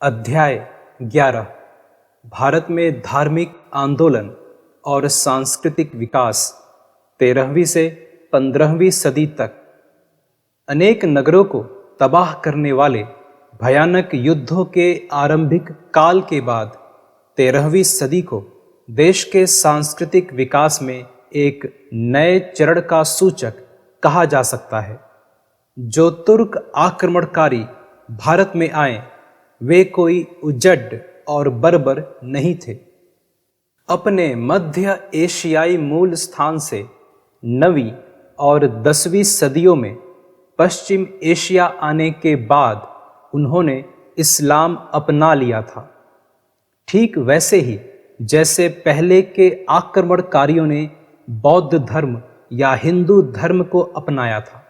अध्याय 11 भारत में धार्मिक आंदोलन और सांस्कृतिक विकास 13वीं से 15वीं सदी तक। अनेक नगरों को तबाह करने वाले भयानक युद्धों के आरंभिक काल के बाद 13वीं सदी को देश के सांस्कृतिक विकास में एक नए चरण का सूचक कहा जा सकता है। जो तुर्क आक्रमणकारी भारत में आए वे कोई उजड्ड और बर्बर नहीं थे। अपने मध्य एशियाई मूल स्थान से 9वीं और 10वीं सदियों में पश्चिम एशिया आने के बाद उन्होंने इस्लाम अपना लिया था, ठीक वैसे ही जैसे पहले के आक्रमणकारियों ने बौद्ध धर्म या हिंदू धर्म को अपनाया था।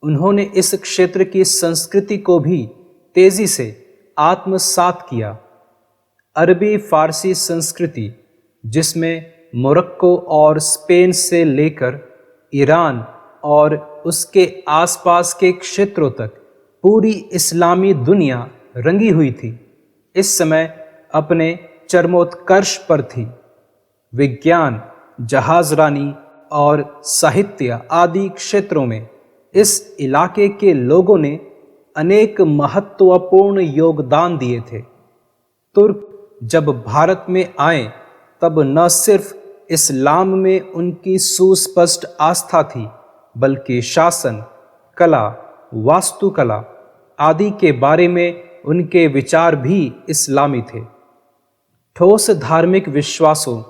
उन्होंने इस क्षेत्र की संस्कृति को भी तेजी से आत्मसात किया। अरबी फारसी संस्कृति, जिसमें मोरक्को और स्पेन से लेकर ईरान और उसके आसपास के क्षेत्रों तक पूरी इस्लामी दुनिया रंगी हुई थी, इस समय अपने चरमोत्कर्ष पर थी। विज्ञान, जहाजरानी और साहित्य आदि क्षेत्रों में इस इलाके के लोगों ने अनेक महत्वपूर्ण योगदान दिए थे। तुर्क जब भारत में आए तब न सिर्फ इस्लाम में उनकी सुस्पष्ट आस्था थी, बल्कि शासन, कला, वास्तुकला आदि के बारे में उनके विचार भी इस्लामी थे। ठोस धार्मिक विश्वासों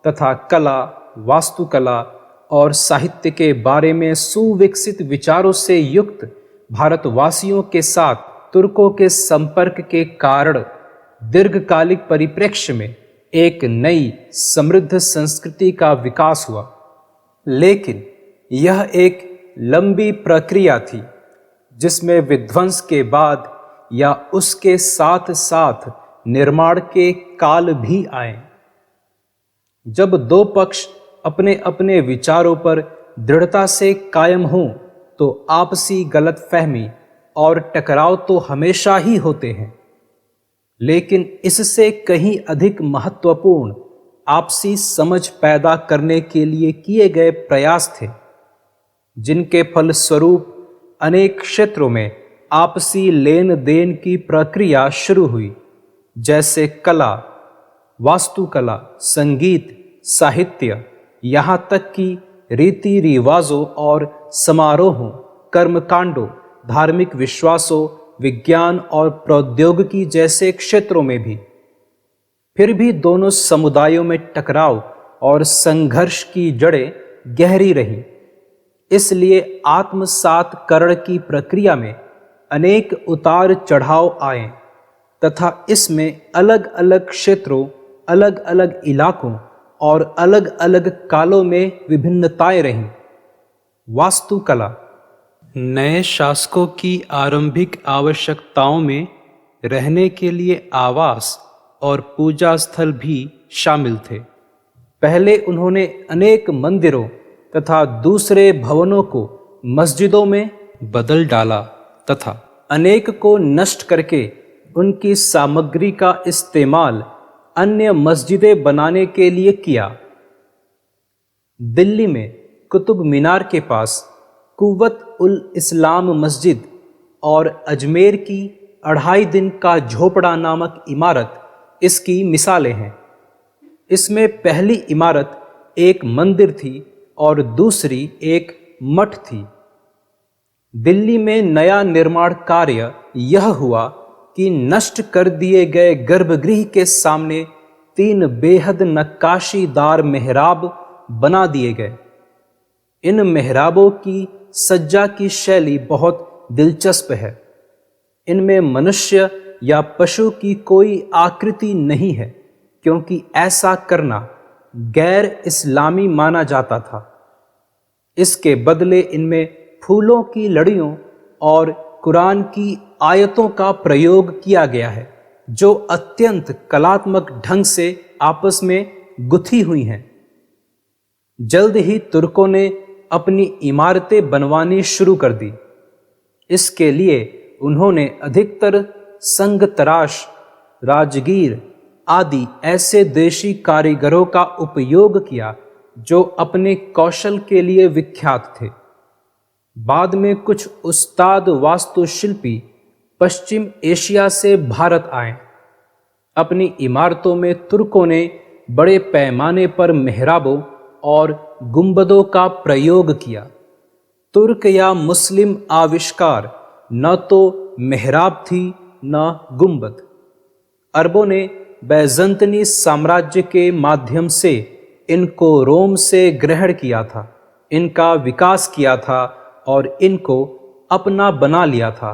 तथा कला, वास्तुकला और साहित्य के बारे में सुविकसित विचारों से युक्त भारतवासियों के साथ तुर्कों के संपर्क के कारण दीर्घकालिक परिप्रेक्ष्य में एक नई समृद्ध संस्कृति का विकास हुआ। लेकिन यह एक लंबी प्रक्रिया थी, जिसमें विध्वंस के बाद या उसके साथ साथ निर्माण के काल भी आए। जब दो पक्ष अपने अपने विचारों पर दृढ़ता से कायम हों तो आपसी गलतफहमी और टकराव तो हमेशा ही होते हैं, लेकिन इससे कहीं अधिक महत्वपूर्ण आपसी समझ पैदा करने के लिए किए गए प्रयास थे, जिनके फलस्वरूप अनेक क्षेत्रों में आपसी लेन देन की प्रक्रिया शुरू हुई, जैसे कला, वास्तुकला, संगीत, साहित्य, यहाँ तक कि रीति रिवाजों और समारोहों, कर्मकांडों, धार्मिक विश्वासों, विज्ञान और प्रौद्योगिकी जैसे क्षेत्रों में भी। फिर भी दोनों समुदायों में टकराव और संघर्ष की जड़ें गहरी रहीं। इसलिए आत्मसातकरण की प्रक्रिया में अनेक उतार चढ़ाव आए तथा इसमें अलग अलग क्षेत्रों, अलग अलग इलाकों और अलग अलग कालों में विभिन्नताएं रहीं। वास्तुकला नए शासकों की आरंभिक आवश्यकताओं में रहने के लिए आवास और पूजा स्थल भी शामिल थे। पहले उन्होंने अनेक मंदिरों तथा दूसरे भवनों को मस्जिदों में बदल डाला तथा अनेक को नष्ट करके उनकी सामग्री का इस्तेमाल अन्य मस्जिदें बनाने के लिए किया। दिल्ली में कुतुब मीनार के पास कुव्वत उल इस्लाम मस्जिद और अजमेर की 2.5 दिन का झोपड़ा नामक इमारत इसकी मिसालें हैं। इसमें पहली इमारत एक मंदिर थी और दूसरी एक मठ थी। दिल्ली में नया निर्माण कार्य यह हुआ कि नष्ट कर दिए गए गर्भगृह के सामने 3 बेहद नक्काशीदार मेहराब बना दिए गए। इन मेहराबों की सज्जा की शैली बहुत दिलचस्प है। इनमें मनुष्य या पशु की कोई आकृति नहीं है, क्योंकि ऐसा करना गैर इस्लामी माना जाता था। इसके बदले इनमें फूलों की लड़ियों और कुरान की आयतों का प्रयोग किया गया है, जो अत्यंत कलात्मक ढंग से आपस में गुथी हुई हैं। जल्द ही तुर्कों ने अपनी इमारतें बनवानी शुरू कर दी। इसके लिए उन्होंने अधिकतर संग तराश, राजगीर आदि ऐसे देशी कारीगरों का उपयोग किया जो अपने कौशल के लिए विख्यात थे। बाद में कुछ उस्ताद वास्तुशिल्पी पश्चिम एशिया से भारत आए। अपनी इमारतों में तुर्कों ने बड़े पैमाने पर मेहराबों और गुंबदों का प्रयोग किया। तुर्क या मुस्लिम आविष्कार न तो मेहराब थी न गुंबद। अरबों ने बैजंतनी साम्राज्य के माध्यम से इनको रोम से ग्रहण किया था, इनका विकास किया था और इनको अपना बना लिया था।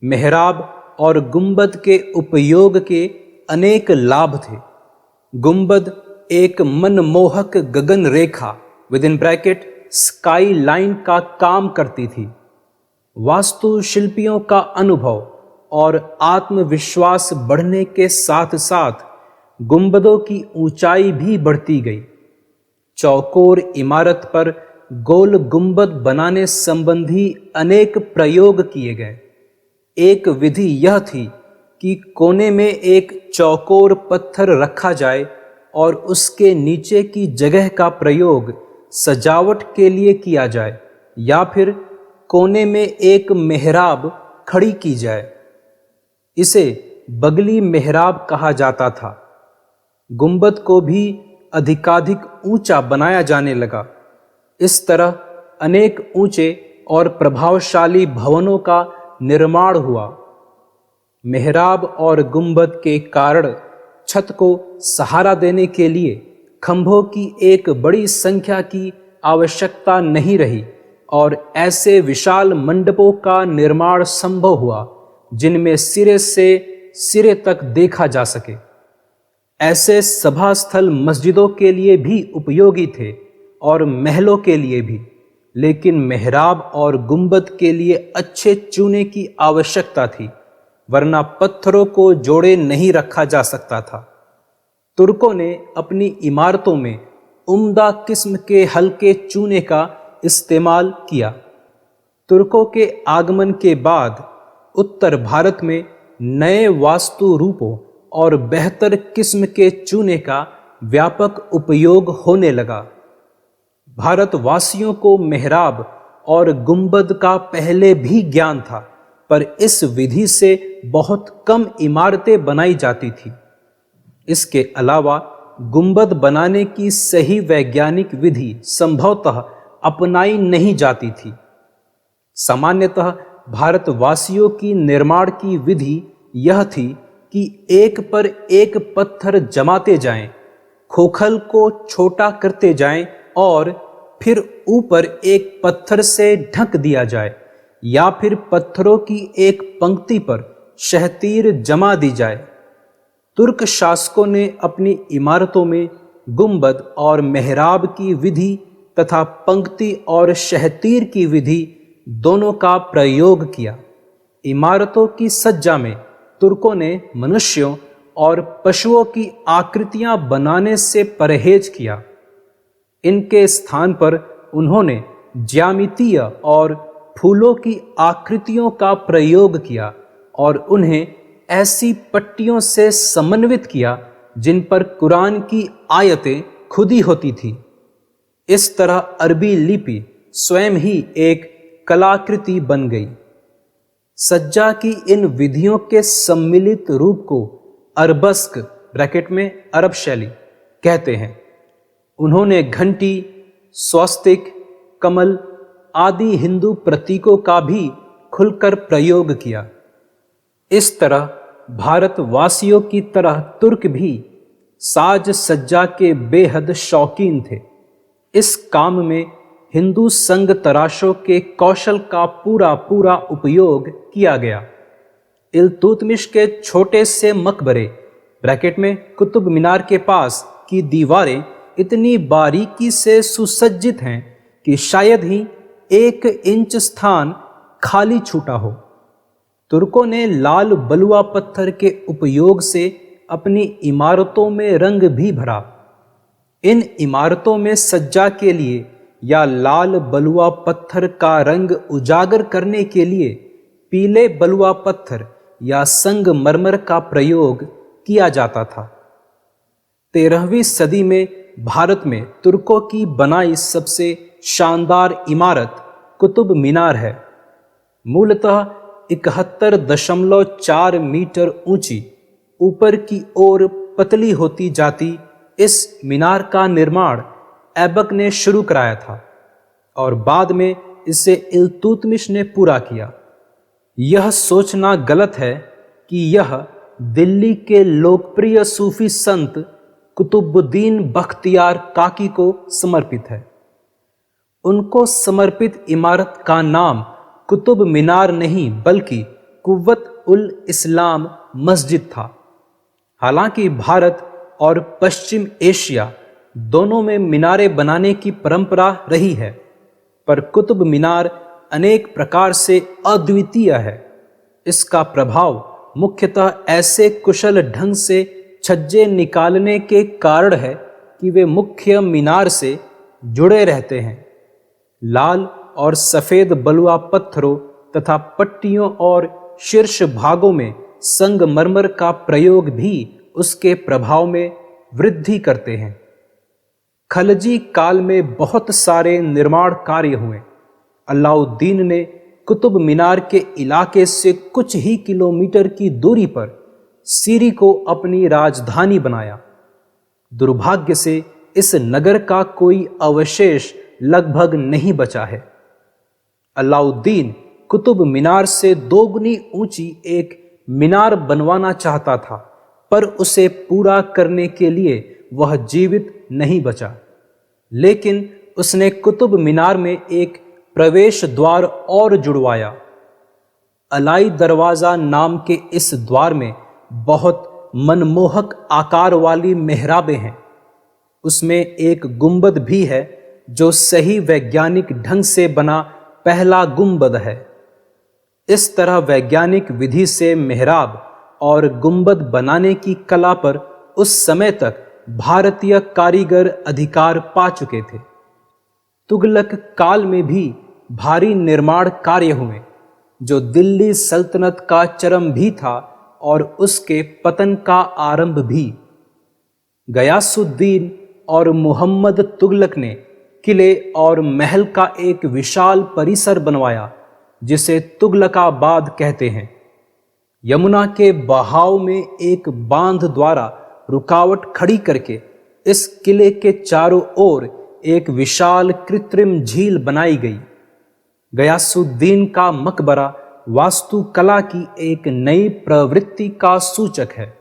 मेहराब और गुंबद के उपयोग के अनेक लाभ थे। गुंबद एक मनमोहक गगन रेखा स्काई लाइन का काम करती थी। वास्तुशिल्पियों का अनुभव और आत्मविश्वास बढ़ने के साथ साथ गुंबदों की ऊंचाई भी बढ़ती गई। चौकोर इमारत पर गोल गुंबद बनाने संबंधी अनेक प्रयोग किए गए। एक विधि यह थी कि कोने में एक चौकोर पत्थर रखा जाए और उसके नीचे की जगह का प्रयोग सजावट के लिए किया जाए, या फिर कोने में एक मेहराब खड़ी की जाए। इसे बगली मेहराब कहा जाता था। गुंबद को भी अधिकाधिक ऊंचा बनाया जाने लगा। इस तरह अनेक ऊंचे और प्रभावशाली भवनों का निर्माण हुआ। मेहराब और गुंबद के कारण छत को सहारा देने के लिए खंभों की एक बड़ी संख्या की आवश्यकता नहीं रही और ऐसे विशाल मंडपों का निर्माण संभव हुआ जिनमें सिरे से सिरे तक देखा जा सके। ऐसे सभा स्थल मस्जिदों के लिए भी उपयोगी थे और महलों के लिए भी, लेकिन मेहराब और गुंबद के लिए अच्छे चूने की आवश्यकता थी, वरना पत्थरों को जोड़े नहीं रखा जा सकता था। तुर्कों ने अपनी इमारतों में उम्दा किस्म के हल्के चूने का इस्तेमाल किया। तुर्कों के आगमन के बाद उत्तर भारत में नए वास्तु रूपों और बेहतर किस्म के चूने का व्यापक उपयोग होने लगा। भारतवासियों को मेहराब और गुंबद का पहले भी ज्ञान था, पर इस विधि से बहुत कम इमारतें बनाई जाती थी। इसके अलावा गुंबद बनाने की सही वैज्ञानिक विधि संभवतः अपनाई नहीं जाती थी। सामान्यतः भारतवासियों की निर्माण की विधि यह थी कि एक पर एक पत्थर जमाते जाएं, खोखल को छोटा करते जाएं और फिर ऊपर एक पत्थर से ढक दिया जाए, या फिर पत्थरों की एक पंक्ति पर शहतीर जमा दी जाए। तुर्क शासकों ने अपनी इमारतों में गुंबद और मेहराब की विधि तथा पंक्ति और शहतीर की विधि दोनों का प्रयोग किया। इमारतों की सज्जा में तुर्कों ने मनुष्यों और पशुओं की आकृतियां बनाने से परहेज किया। इनके स्थान पर उन्होंने ज्यामितीय और फूलों की आकृतियों का प्रयोग किया और उन्हें ऐसी पट्टियों से समन्वित किया जिन पर कुरान की आयतें खुदी होती थी। इस तरह अरबी लिपि स्वयं ही एक कलाकृति बन गई। सज्जा की इन विधियों के सम्मिलित रूप को अरबस्क अरब शैली कहते हैं। उन्होंने घंटी, स्वस्तिक, कमल आदि हिंदू प्रतीकों का भी खुलकर प्रयोग किया। इस तरह भारतवासियों की तरह तुर्क भी साज सज्जा के बेहद शौकीन थे। इस काम में हिंदू संग तराशों के कौशल का पूरा उपयोग किया गया। इल्तुतमिश के छोटे से मकबरे कुतुब मीनार के पास की दीवारें इतनी बारीकी से सुसज्जित हैं कि शायद ही 1 इंच स्थान खाली छूटा हो। तुर्कों ने लाल बलुआ पत्थर के उपयोग से अपनी इमारतों में रंग भी भरा। इन इमारतों में सज्जा के लिए या लाल बलुआ पत्थर का रंग उजागर करने के लिए पीले बलुआ पत्थर या संगमरमर का प्रयोग किया जाता था। 13वीं सदी में भारत में तुर्कों की बनाई सबसे शानदार इमारत कुतुब मीनार है। मूलतः 71.4 मीटर ऊंची, ऊपर की ओर पतली होती जाती इस मीनार का निर्माण ऐबक ने शुरू कराया था और बाद में इसे इल्तुतमिश ने पूरा किया। यह सोचना गलत है कि यह दिल्ली के लोकप्रिय सूफी संत कुतुबुद्दीन बख्तियार काकी को समर्पित है। उनको समर्पित इमारत का नाम कुतुब मीनार नहीं बल्कि कुव्वत उल इस्लाम मस्जिद था। हालांकि भारत और पश्चिम एशिया दोनों में मीनारें बनाने की परंपरा रही है, पर कुतुब मीनार अनेक प्रकार से अद्वितीय है। इसका प्रभाव मुख्यतः ऐसे कुशल ढंग से छज्जे निकालने के कारण है कि वे मुख्य मीनार से जुड़े रहते हैं। लाल और सफ़ेद बलुआ पत्थरों तथा पट्टियों और शीर्ष भागों में संगमरमर का प्रयोग भी उसके प्रभाव में वृद्धि करते हैं। खलजी काल में बहुत सारे निर्माण कार्य हुए। अलाउद्दीन ने कुतुब मीनार के इलाके से कुछ ही किलोमीटर की दूरी पर सीरी को अपनी राजधानी बनाया। दुर्भाग्य से इस नगर का कोई अवशेष लगभग नहीं बचा है। अलाउद्दीन कुतुब मीनार से दोगुनी ऊंची एक मीनार बनवाना चाहता था, पर उसे पूरा करने के लिए वह जीवित नहीं बचा। लेकिन उसने कुतुब मीनार में एक प्रवेश द्वार और जुड़वाया। अलाई दरवाज़ा नाम के इस द्वार में बहुत मनमोहक आकार वाली मेहराबें हैं। उसमें एक गुंबद भी है जो सही वैज्ञानिक ढंग से बना पहला गुंबद है। इस तरह वैज्ञानिक विधि से मेहराब और गुंबद बनाने की कला पर उस समय तक भारतीय कारीगर अधिकार पा चुके थे। तुगलक काल में भी भारी निर्माण कार्य हुए, जो दिल्ली सल्तनत का चरम भी था और उसके पतन का आरंभ भी। गयासुद्दीन और मुहम्मद तुगलक ने किले और महल का एक विशाल परिसर बनवाया, जिसे तुगलकाबाद कहते हैं। यमुना के बहाव में एक बांध द्वारा रुकावट खड़ी करके इस किले के चारों ओर एक विशाल कृत्रिम झील बनाई गई। गयासुद्दीन का मकबरा वास्तुकला की एक नई प्रवृत्ति का सूचक है।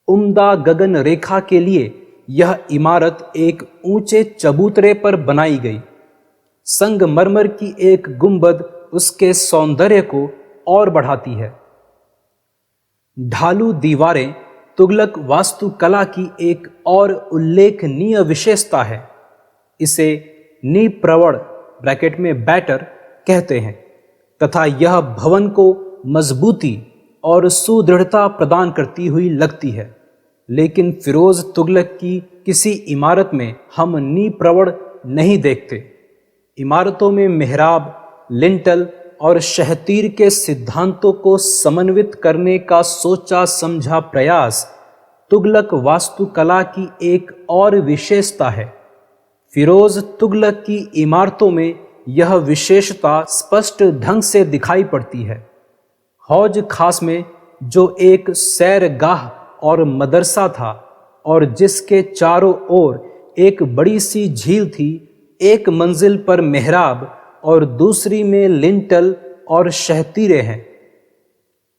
उम्दा गगन रेखा के लिए यह इमारत एक ऊंचे चबूतरे पर बनाई गई। संगमरमर की एक गुंबद उसके सौंदर्य को और बढ़ाती है। ढालू दीवारें तुगलक वास्तुकला की एक और उल्लेखनीय विशेषता है। इसे निप्रवण ब्रैकेट में बैटर कहते हैं तथा यह भवन को मजबूती और सुदृढ़ता प्रदान करती हुई लगती है। लेकिन फिरोज तुगलक की किसी इमारत में हम निप्रवण नहीं देखते। इमारतों में मेहराब, लिंटल और शहतीर के सिद्धांतों को समन्वित करने का सोचा समझा प्रयास तुगलक वास्तुकला की एक और विशेषता है। फिरोज तुगलक की इमारतों में यह विशेषता स्पष्ट ढंग से दिखाई पड़ती है। हौज खास में जो एक सैरगाह और मदरसा था और जिसके चारों ओर एक बड़ी सी झील थी, एक मंजिल पर मेहराब और दूसरी में लिंटल और शहतीरे हैं।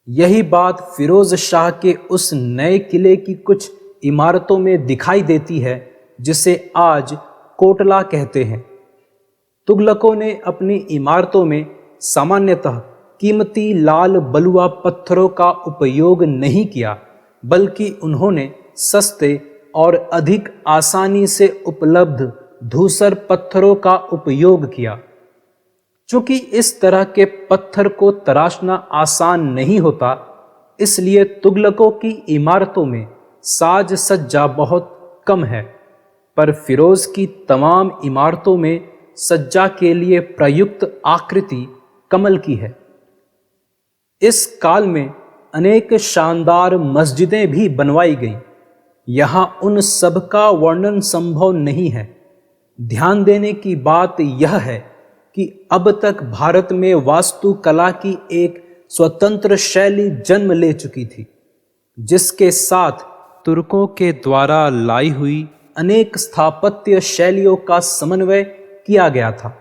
यही बात फिरोज शाह के उस नए किले की कुछ इमारतों में दिखाई देती है, जिसे आज कोटला कहते हैं। तुगलकों ने अपनी इमारतों में सामान्यतः कीमती लाल बलुआ पत्थरों का उपयोग नहीं किया, बल्कि उन्होंने सस्ते और अधिक आसानी से उपलब्ध धूसर पत्थरों का उपयोग किया। चूंकि इस तरह के पत्थर को तराशना आसान नहीं होता, इसलिए तुगलकों की इमारतों में साज सज्जा बहुत कम है, पर फिरोज की तमाम इमारतों में सज्जा के लिए प्रयुक्त आकृति कमल की है। इस काल में अनेक शानदार मस्जिदें भी बनवाई गईं। यहाँ उन सब का वर्णन संभव नहीं है। ध्यान देने की बात यह है कि अब तक भारत में वास्तुकला की एक स्वतंत्र शैली जन्म ले चुकी थी, जिसके साथ तुर्कों के द्वारा लाई हुई अनेक स्थापत्य शैलियों का समन्वय किया गया था।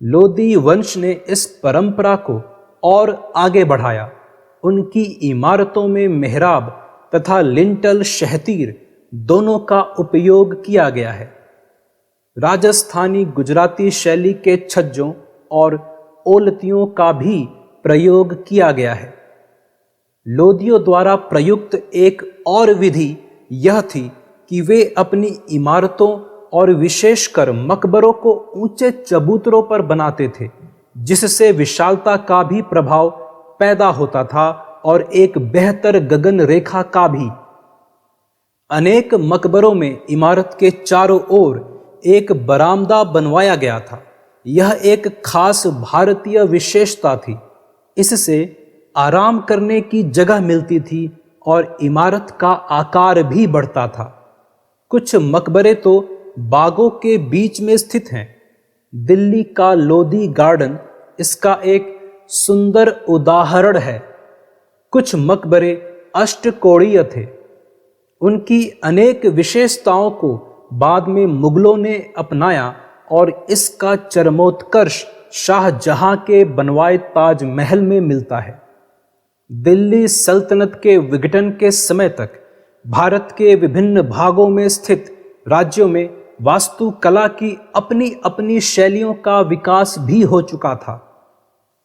लोदी वंश ने इस परंपरा को और आगे बढ़ाया। उनकी इमारतों में मेहराब तथा लिंटल शहतीर दोनों का उपयोग किया गया है। राजस्थानी गुजराती शैली के छज्जों और ओलतियों का भी प्रयोग किया गया है। लोदियों द्वारा प्रयुक्त एक और विधि यह थी कि वे अपनी इमारतों और विशेषकर मकबरों को ऊंचे चबूतरों पर बनाते थे, जिससे विशालता का भी प्रभाव पैदा होता था और एक बेहतर गगन रेखा का भी। अनेक मकबरों में इमारत के चारों ओर एक बरामदा बनवाया गया था। यह एक खास भारतीय विशेषता थी। इससे आराम करने की जगह मिलती थी और इमारत का आकार भी बढ़ता था। कुछ मकबरे तो बागों के बीच में स्थित हैं। दिल्ली का लोदी गार्डन इसका एक सुंदर उदाहरण है। कुछ मकबरे अष्टकोणीय थे। उनकी अनेक विशेषताओं को बाद में मुगलों ने अपनाया और इसका चरमोत्कर्ष शाहजहां के बनवाए ताजमहल में मिलता है। दिल्ली सल्तनत के विघटन के समय तक भारत के विभिन्न भागों में स्थित राज्यों में वास्तुकला की अपनी अपनी शैलियों का विकास भी हो चुका था।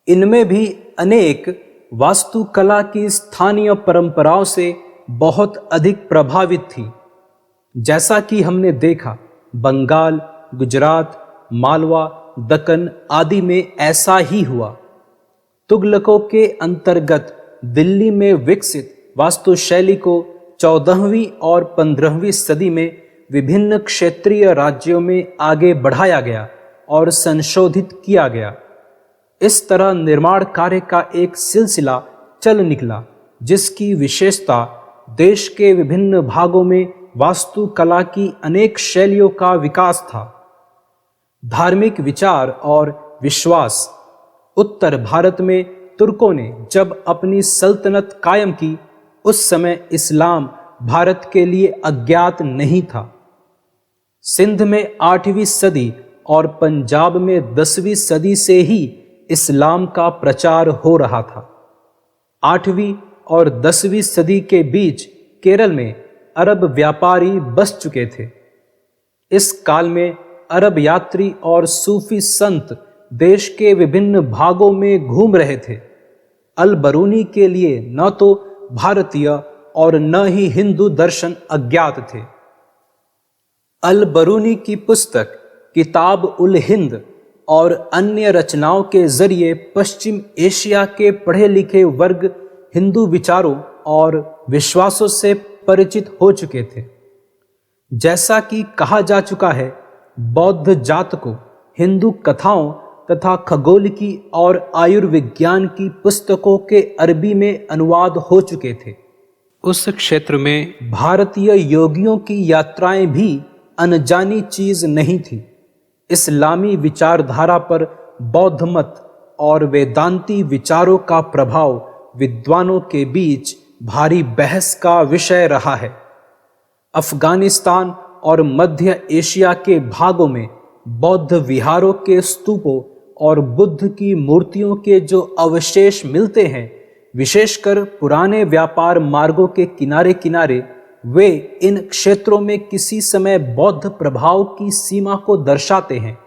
इनमें भी अनेक वास्तुकला की स्थानीय परंपराओं से बहुत अधिक प्रभावित थी। जैसा कि हमने देखा, बंगाल, गुजरात, मालवा, दक्कन आदि में ऐसा ही हुआ। तुगलकों के अंतर्गत दिल्ली में विकसित वास्तुशैली को 14वीं और 15वीं सदी में विभिन्न क्षेत्रीय राज्यों में आगे बढ़ाया गया और संशोधित किया गया। इस तरह निर्माण कार्य का एक सिलसिला चल निकला, जिसकी विशेषता देश के विभिन्न भागों में वास्तुकला की अनेक शैलियों का विकास था। धार्मिक विचार और विश्वास। उत्तर भारत में तुर्कों ने जब अपनी सल्तनत कायम की, उस समय इस्लाम भारत के लिए अज्ञात नहीं था। सिंध में 8वीं सदी और पंजाब में 10वीं सदी से ही इस्लाम का प्रचार हो रहा था। 8वीं और 10वीं सदी के बीच केरल में अरब व्यापारी बस चुके थे। इस काल में अरब यात्री और सूफी संत देश के विभिन्न भागों में घूम रहे थे। अल बरूनी के लिए न तो भारतीय और न ही हिंदू दर्शन अज्ञात थे। अल बरूनी की पुस्तक किताब उल हिंद और अन्य रचनाओं के जरिए पश्चिम एशिया के पढ़े लिखे वर्ग हिंदू विचारों और विश्वासों से परिचित हो चुके थे। जैसा कि कहा जा चुका है, बौद्ध जात को हिंदू कथाओं तथा खगोल की और आयुर्विज्ञान की पुस्तकों के अरबी में अनुवाद हो चुके थे। उस क्षेत्र में भारतीय योगियों की यात्राएं भी अनजानी चीज नहीं थी। इस्लामी विचारधारा पर बौद्ध मत और वेदांती विचारों का प्रभाव विद्वानों के बीच भारी बहस का विषय रहा है। अफगानिस्तान और मध्य एशिया के भागों में बौद्ध विहारों के स्तूपों और बुद्ध की मूर्तियों के जो अवशेष मिलते हैं, विशेषकर पुराने व्यापार मार्गों के किनारे किनारे, वे इन क्षेत्रों में किसी समय बौद्ध प्रभाव की सीमा को दर्शाते हैं।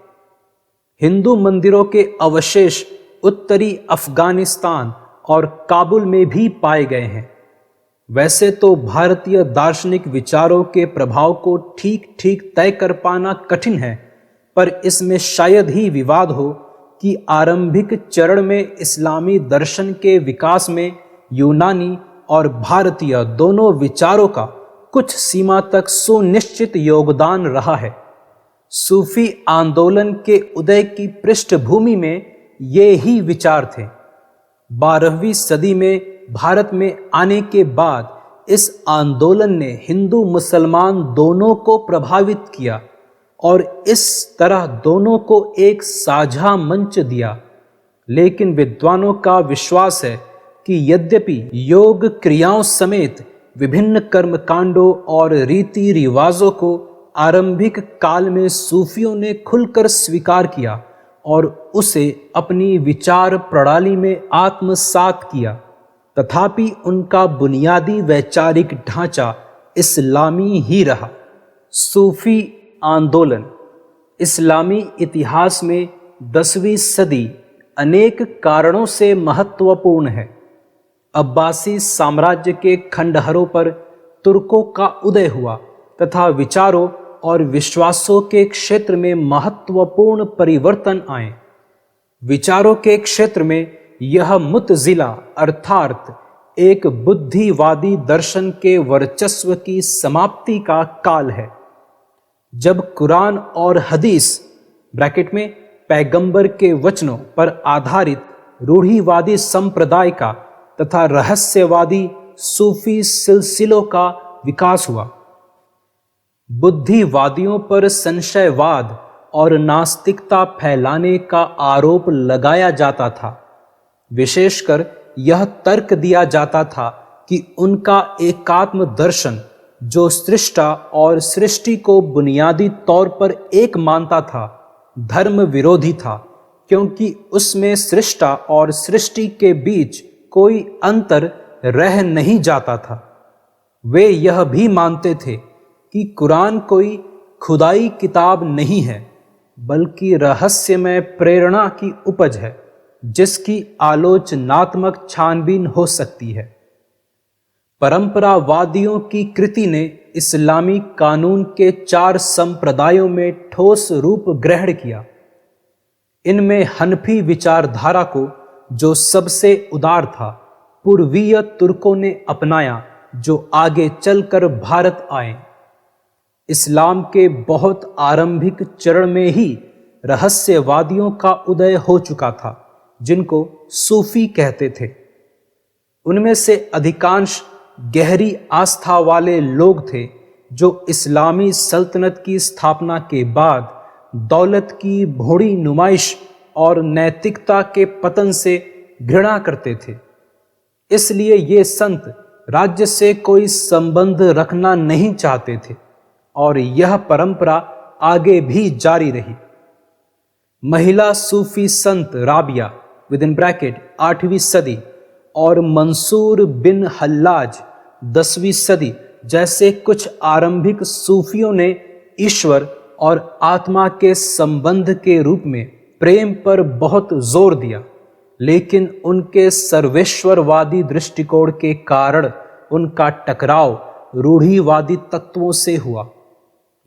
हिंदू मंदिरों के अवशेष उत्तरी अफगानिस्तान और काबुल में भी पाए गए हैं। वैसे तो भारतीय दार्शनिक विचारों के प्रभाव को ठीक ठीक तय कर पाना कठिन है, पर इसमें शायद ही विवाद हो कि आरंभिक चरण में इस्लामी दर्शन के विकास में यूनानी और भारतीय दोनों विचारों का कुछ सीमा तक सुनिश्चित योगदान रहा है। सूफी आंदोलन के उदय की पृष्ठभूमि में ये ही विचार थे। 12वीं सदी में भारत में आने के बाद इस आंदोलन ने हिंदू मुसलमान दोनों को प्रभावित किया और इस तरह दोनों को एक साझा मंच दिया। लेकिन विद्वानों का विश्वास है कि यद्यपि योग क्रियाओं समेत विभिन्न कर्मकांडों और रीति रिवाजों को आरंभिक काल में सूफियों ने खुलकर स्वीकार किया और उसे अपनी विचार प्रणाली में आत्मसात किया, तथापि उनका बुनियादी वैचारिक ढांचा इस्लामी ही रहा। सूफी आंदोलन इस्लामी इतिहास में 10वीं सदी अनेक कारणों से महत्वपूर्ण है। अब्बासी साम्राज्य के खंडहरों पर तुर्कों का उदय हुआ तथा विचारों और विश्वासों के क्षेत्र में महत्वपूर्ण परिवर्तन आए। विचारों के क्षेत्र में यह मुतजिला अर्थात एक बुद्धिवादी दर्शन के वर्चस्व की समाप्ति का काल है। जब कुरान और हदीस ब्रैकेट में पैगंबर के वचनों पर आधारित रूढ़िवादी संप्रदाय का तथा रहस्यवादी सूफी सिलसिलों का विकास हुआ। बुद्धिवादियों पर संशयवाद और नास्तिकता फैलाने का आरोप लगाया जाता था। विशेषकर यह तर्क दिया जाता था कि उनका एकात्म दर्शन, जो सृष्टा और सृष्टि को बुनियादी तौर पर एक मानता था, धर्म विरोधी था, क्योंकि उसमें सृष्टा और सृष्टि के बीच कोई अंतर रह नहीं जाता था। वे यह भी मानते थे कि कुरान कोई खुदाई किताब नहीं है, बल्कि रहस्यमय प्रेरणा की उपज है, जिसकी आलोचनात्मक छानबीन हो सकती है। परंपरावादियों की कृति ने इस्लामी कानून के 4 संप्रदायों में ठोस रूप ग्रहण किया। इनमें हनफी विचारधारा को, जो सबसे उदार था, पूर्वीय तुर्कों ने अपनाया, जो आगे चलकर भारत आए। इस्लाम के बहुत आरंभिक चरण में ही रहस्यवादियों का उदय हो चुका था, जिनको सूफी कहते थे। उनमें से अधिकांश गहरी आस्था वाले लोग थे, जो इस्लामी सल्तनत की स्थापना के बाद दौलत की भोड़ी नुमाइश और नैतिकता के पतन से घृणा करते थे। इसलिए ये संत राज्य से कोई संबंध रखना नहीं चाहते थे और यह परंपरा आगे भी जारी रही। महिला सूफी संत राबिया (8वीं सदी) और मंसूर बिन हल्लाज 10वीं सदी जैसे कुछ आरंभिक सूफियों ने ईश्वर और आत्मा के संबंध के रूप में प्रेम पर बहुत जोर दिया, लेकिन उनके सर्वेश्वरवादी दृष्टिकोण के कारण उनका टकराव रूढ़िवादी तत्वों से हुआ,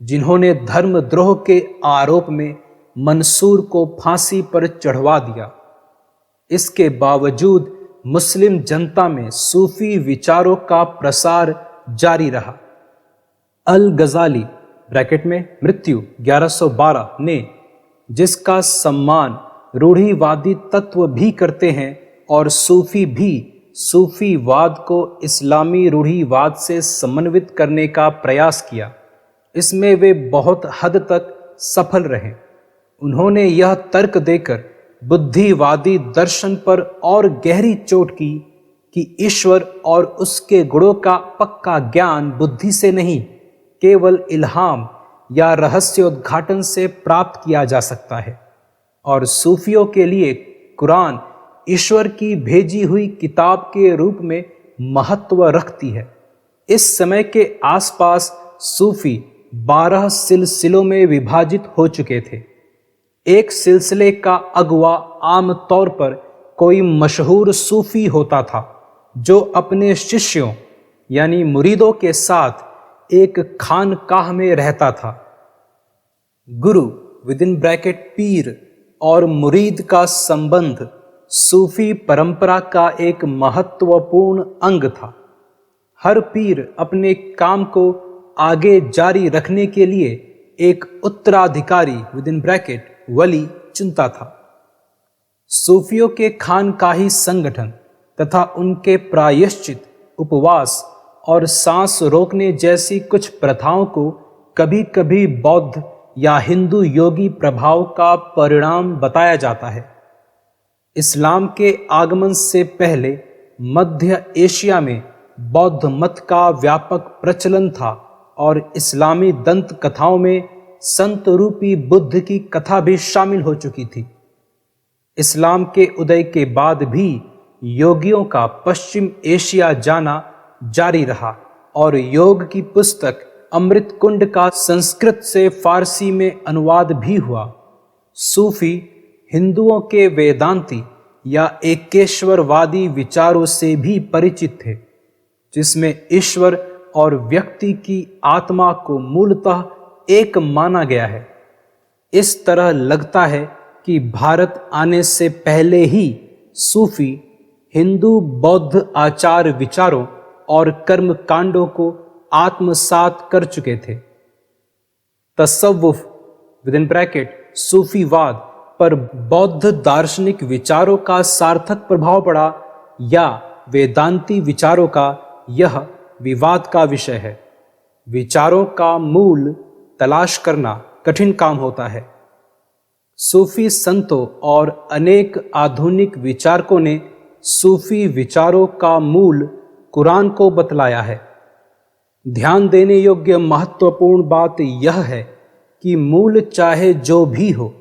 जिन्होंने धर्मद्रोह के आरोप में मंसूर को फांसी पर चढ़वा दिया। इसके बावजूद मुस्लिम जनता में सूफी विचारों का प्रसार जारी रहा। अल गजाली (मृत्यु 1112) ने, जिसका सम्मान रूढ़िवादी तत्व भी करते हैं और सूफी भी, सूफीवाद को इस्लामी रूढ़िवाद से समन्वित करने का प्रयास किया। इसमें वे बहुत हद तक सफल रहे। उन्होंने यह तर्क देकर बुद्धिवादी दर्शन पर और गहरी चोट की कि ईश्वर और उसके गुणों का पक्का ज्ञान बुद्धि से नहीं, केवल इल्हाम या रहस्योद्घाटन से प्राप्त किया जा सकता है, और सूफियों के लिए कुरान ईश्वर की भेजी हुई किताब के रूप में महत्व रखती है। इस समय के आसपास सूफी 12 सिलसिलों में विभाजित हो चुके थे। एक सिलसिले का अगुवा आम तौर पर कोई मशहूर सूफी होता था, जो अपने शिष्यों यानी मुरीदों के साथ एक खानकाह में रहता था। गुरु (पीर) और मुरीद का संबंध सूफी परंपरा का एक महत्वपूर्ण अंग था। हर पीर अपने काम को आगे जारी रखने के लिए एक उत्तराधिकारी (वली) चुनता था। सूफियों के खानकाही संगठन तथा उनके प्रायश्चित, उपवास और सांस रोकने जैसी कुछ प्रथाओं को कभी कभी बौद्ध या हिंदू योगी प्रभाव का परिणाम बताया जाता है। इस्लाम के आगमन से पहले मध्य एशिया में बौद्ध मत का व्यापक प्रचलन था और इस्लामी दंत कथाओं में संत रूपी बुद्ध की कथा भी शामिल हो चुकी थी। इस्लाम के उदय के बाद भी योगियों का पश्चिम एशिया जाना जारी रहा और योग की पुस्तक अमृत कुंड का संस्कृत से फारसी में अनुवाद भी हुआ। सूफी हिंदुओं के वेदांती या एकेश्वरवादी विचारों से भी परिचित थे, जिसमें ईश्वर और व्यक्ति की आत्मा को मूलतः एक माना गया है। इस तरह लगता है कि भारत आने से पहले ही सूफी हिंदू बौद्ध आचार विचारों और कर्म कांडों को आत्मसात कर चुके थे। तसव्वुफ सूफीवाद पर बौद्ध दार्शनिक विचारों का सार्थक प्रभाव पड़ा या वेदांती विचारों का, यह विवाद का विषय है। विचारों का मूल तलाश करना कठिन काम होता है। सूफी संतों और अनेक आधुनिक विचारकों ने सूफी विचारों का मूल कुरान को बतलाया है। ध्यान देने योग्य महत्वपूर्ण बात यह है कि मूल चाहे जो भी हो,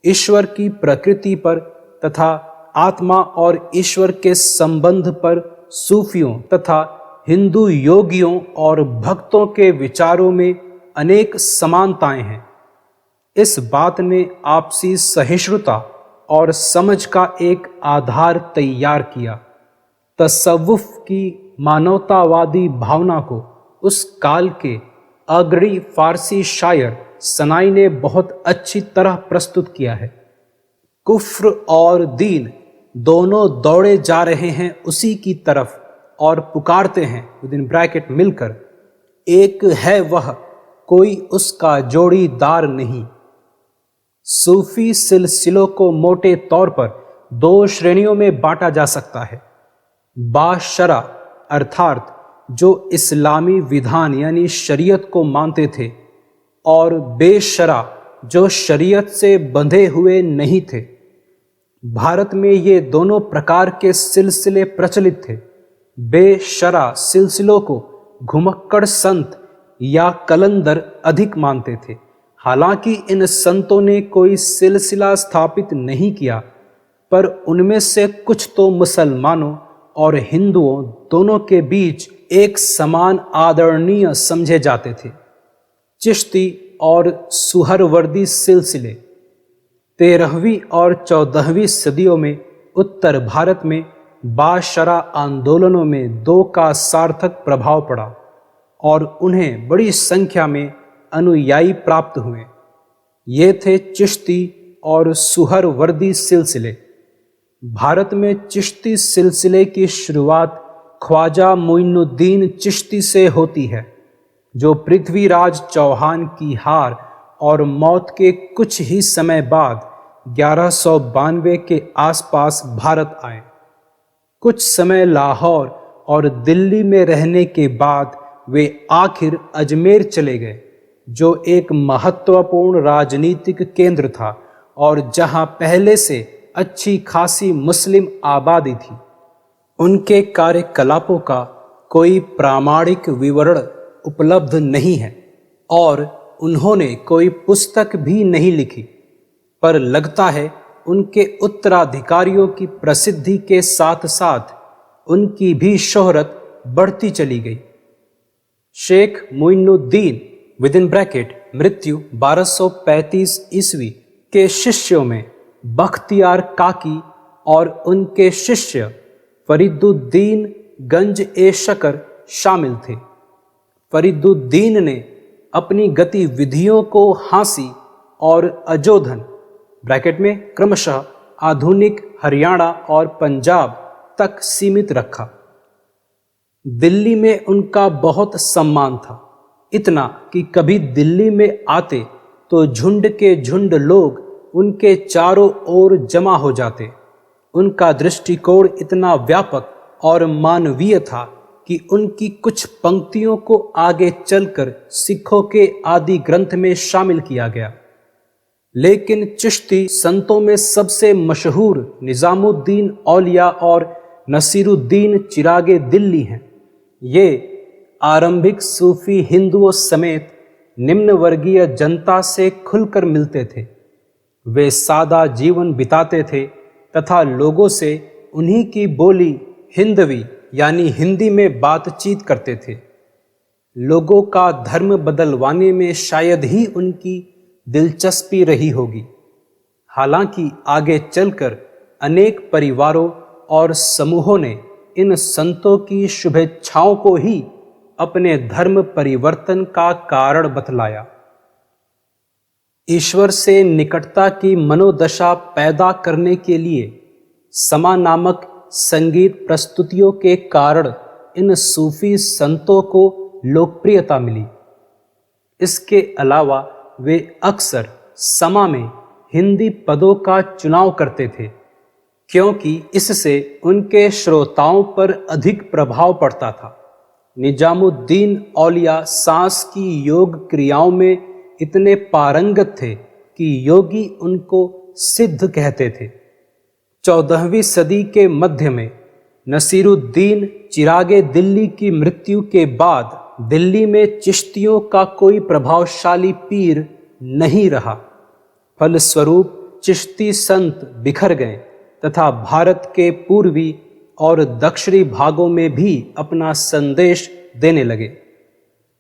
ईश्वर की प्रकृति पर तथा आत्मा और ईश्वर के संबंध पर सूफियों तथा हिंदू योगियों और भक्तों के विचारों में अनेक समानताएं हैं। इस बात ने आपसी सहिष्णुता और समझ का एक आधार तैयार किया। तसव्वुफ की मानवतावादी भावना को उस काल के अग्रणी फारसी शायर सनाई ने बहुत अच्छी तरह प्रस्तुत किया है। कुफ्र और दीन दोनों दौड़े जा रहे हैं उसी की तरफ और पुकारते हैं मिलकर, एक है वह, कोई उसका जोड़ीदार नहीं। सूफी सिलसिलों को मोटे तौर पर दो श्रेणियों में बांटा जा सकता है। बाशरा अर्थात जो इस्लामी विधान यानी शरीयत को मानते थे, और बेशरा जो शरीयत से बंधे हुए नहीं थे। भारत में ये दोनों प्रकार के सिलसिले प्रचलित थे। बेशरा सिलसिलों को घुमक्कड़ संत या कलंदर अधिक मानते थे। हालांकि इन संतों ने कोई सिलसिला स्थापित नहीं किया, पर उनमें से कुछ तो मुसलमानों और हिंदुओं दोनों के बीच एक समान आदरणीय समझे जाते थे। चिश्ती और सुहरवर्दी सिलसिले 13वीं और 14वीं सदियों में उत्तर भारत में बाशरा आंदोलनों में दो का सार्थक प्रभाव पड़ा और उन्हें बड़ी संख्या में अनुयायी प्राप्त हुए। ये थे चिश्ती और सुहरवर्दी सिलसिले। भारत में चिश्ती सिलसिले की शुरुआत ख्वाजा मोइनुद्दीन चिश्ती से होती है, जो पृथ्वीराज चौहान की हार और मौत के कुछ ही समय बाद 1192 के आसपास भारत आए। कुछ समय लाहौर और दिल्ली में रहने के बाद वे आखिर अजमेर चले गए, जो एक महत्वपूर्ण राजनीतिक केंद्र था और जहां पहले से अच्छी खासी मुस्लिम आबादी थी। उनके कार्यकलापों का कोई प्रामाणिक विवरण उपलब्ध नहीं है और उन्होंने कोई पुस्तक भी नहीं लिखी, पर लगता है उनके उत्तराधिकारियों की प्रसिद्धि के साथ साथ उनकी भी शोहरत बढ़ती चली गई। शेख मोइनुद्दीन मृत्यु 1235 ईस्वी के शिष्यों में बख्तियार काकी और उनके शिष्य फरीदुद्दीन गंज ए शकर शामिल थे। फरीदुद्दीन ने अपनी गतिविधियों को हांसी और अजोधन क्रमशः आधुनिक हरियाणा और पंजाब तक सीमित रखा। दिल्ली में उनका बहुत सम्मान था, इतना कि कभी दिल्ली में आते तो झुंड के झुंड लोग उनके चारों ओर जमा हो जाते। उनका दृष्टिकोण इतना व्यापक और मानवीय था कि उनकी कुछ पंक्तियों को आगे चलकर सिखों के आदि ग्रंथ में शामिल किया गया। लेकिन चिश्ती संतों में सबसे मशहूर निजामुद्दीन औलिया और नसीरुद्दीन चिरागे दिल्ली हैं। ये आरंभिक सूफी हिंदुओं समेत निम्न वर्गीय जनता से खुलकर मिलते थे। वे सादा जीवन बिताते थे तथा लोगों से उन्हीं की बोली हिंदवी यानी हिंदी में बातचीत करते थे। लोगों का धर्म बदलवाने में शायद ही उनकी दिलचस्पी रही होगी। हालांकि आगे चलकर अनेक परिवारों और समूहों ने इन संतों की शुभेच्छाओं को ही अपने धर्म परिवर्तन का कारण बतलाया। ईश्वर से निकटता की मनोदशा पैदा करने के लिए समा नामक संगीत प्रस्तुतियों के कारण इन सूफी संतों को लोकप्रियता मिली। इसके अलावा वे अक्सर समा में हिंदी पदों का चुनाव करते थे, क्योंकि इससे उनके श्रोताओं पर अधिक प्रभाव पड़ता था। निजामुद्दीन औलिया सांस की योग क्रियाओं में इतने पारंगत थे कि योगी उनको सिद्ध कहते थे। 14वीं सदी के मध्य में नसीरुद्दीन चिरागे दिल्ली की मृत्यु के बाद दिल्ली में चिश्तियों का कोई प्रभावशाली पीर नहीं रहा। फलस्वरूप चिश्ती संत बिखर गए तथा भारत के पूर्वी और दक्षिणी भागों में भी अपना संदेश देने लगे।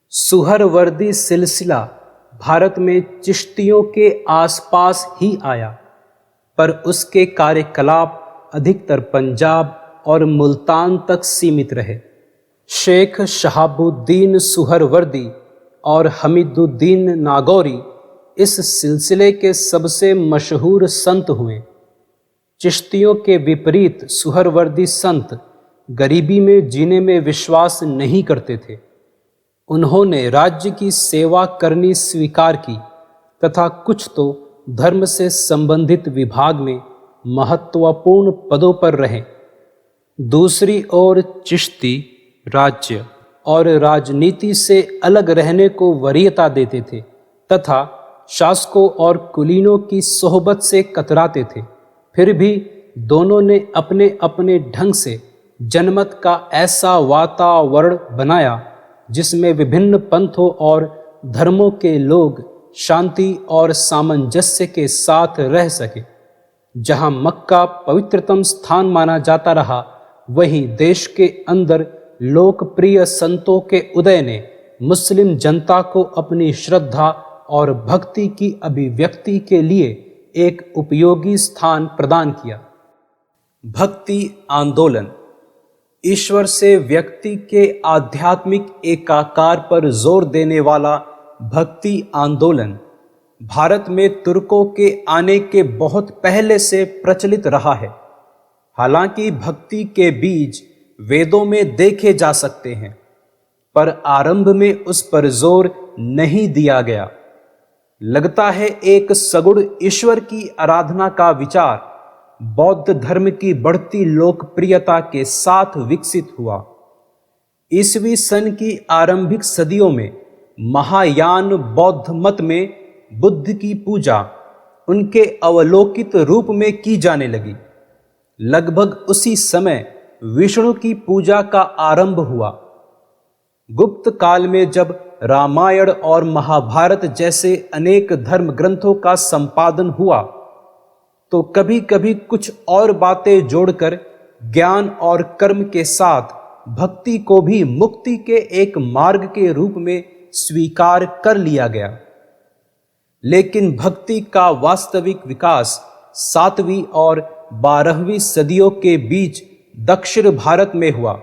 सुहरवर्दी सिलसिला भारत में चिश्तियों के आसपास ही आया, पर उसके कार्यकलाप अधिकतर पंजाब और मुल्तान तक सीमित रहे। शेख शहाबुद्दीन सुहरवर्दी और हमीदुद्दीन नागौरी इस सिलसिले के सबसे मशहूर संत हुए। चिश्तियों के विपरीत सुहरवर्दी संत गरीबी में जीने में विश्वास नहीं करते थे। उन्होंने राज्य की सेवा करनी स्वीकार की तथा कुछ तो धर्म से संबंधित विभाग में महत्वपूर्ण पदों पर रहे। दूसरी ओर चिश्ती राज्य और राजनीति से अलग रहने को वरीयता देते थे तथा शासकों और कुलीनों की सोहबत से कतराते थे। फिर भी दोनों ने अपने अपने ढंग से जनमत का ऐसा वातावरण बनाया जिसमें विभिन्न पंथों और धर्मों के लोग शांति और सामंजस्य के साथ रह सके। जहां मक्का पवित्रतम स्थान माना जाता रहा, वहीं देश के अंदर लोकप्रिय संतों के उदय ने मुस्लिम जनता को अपनी श्रद्धा और भक्ति की अभिव्यक्ति के लिए एक उपयोगी स्थान प्रदान किया। भक्ति आंदोलन ईश्वर से व्यक्ति के आध्यात्मिक एकाकार पर जोर देने वाला भक्ति आंदोलन भारत में तुर्कों के आने के बहुत पहले से प्रचलित रहा है। हालांकि भक्ति के बीज वेदों में देखे जा सकते हैं, पर आरंभ में उस पर जोर नहीं दिया गया। लगता है एक सगुण ईश्वर की आराधना का विचार बौद्ध धर्म की बढ़ती लोकप्रियता के साथ विकसित हुआ। ईसवी सन की आरंभिक सदियों में महायान बौद्ध मत में बुद्ध की पूजा उनके अवलोकित रूप में की जाने लगी। लगभग उसी समय विष्णु की पूजा का आरंभ हुआ। गुप्त काल में जब रामायण और महाभारत जैसे अनेक धर्म ग्रंथों का संपादन हुआ, तो कभी कभी कुछ और बातें जोड़कर ज्ञान और कर्म के साथ भक्ति को भी मुक्ति के एक मार्ग के रूप में स्वीकार कर लिया गया। लेकिन भक्ति का वास्तविक विकास 7वीं और 12वीं सदियों के बीच दक्षिण भारत में हुआ।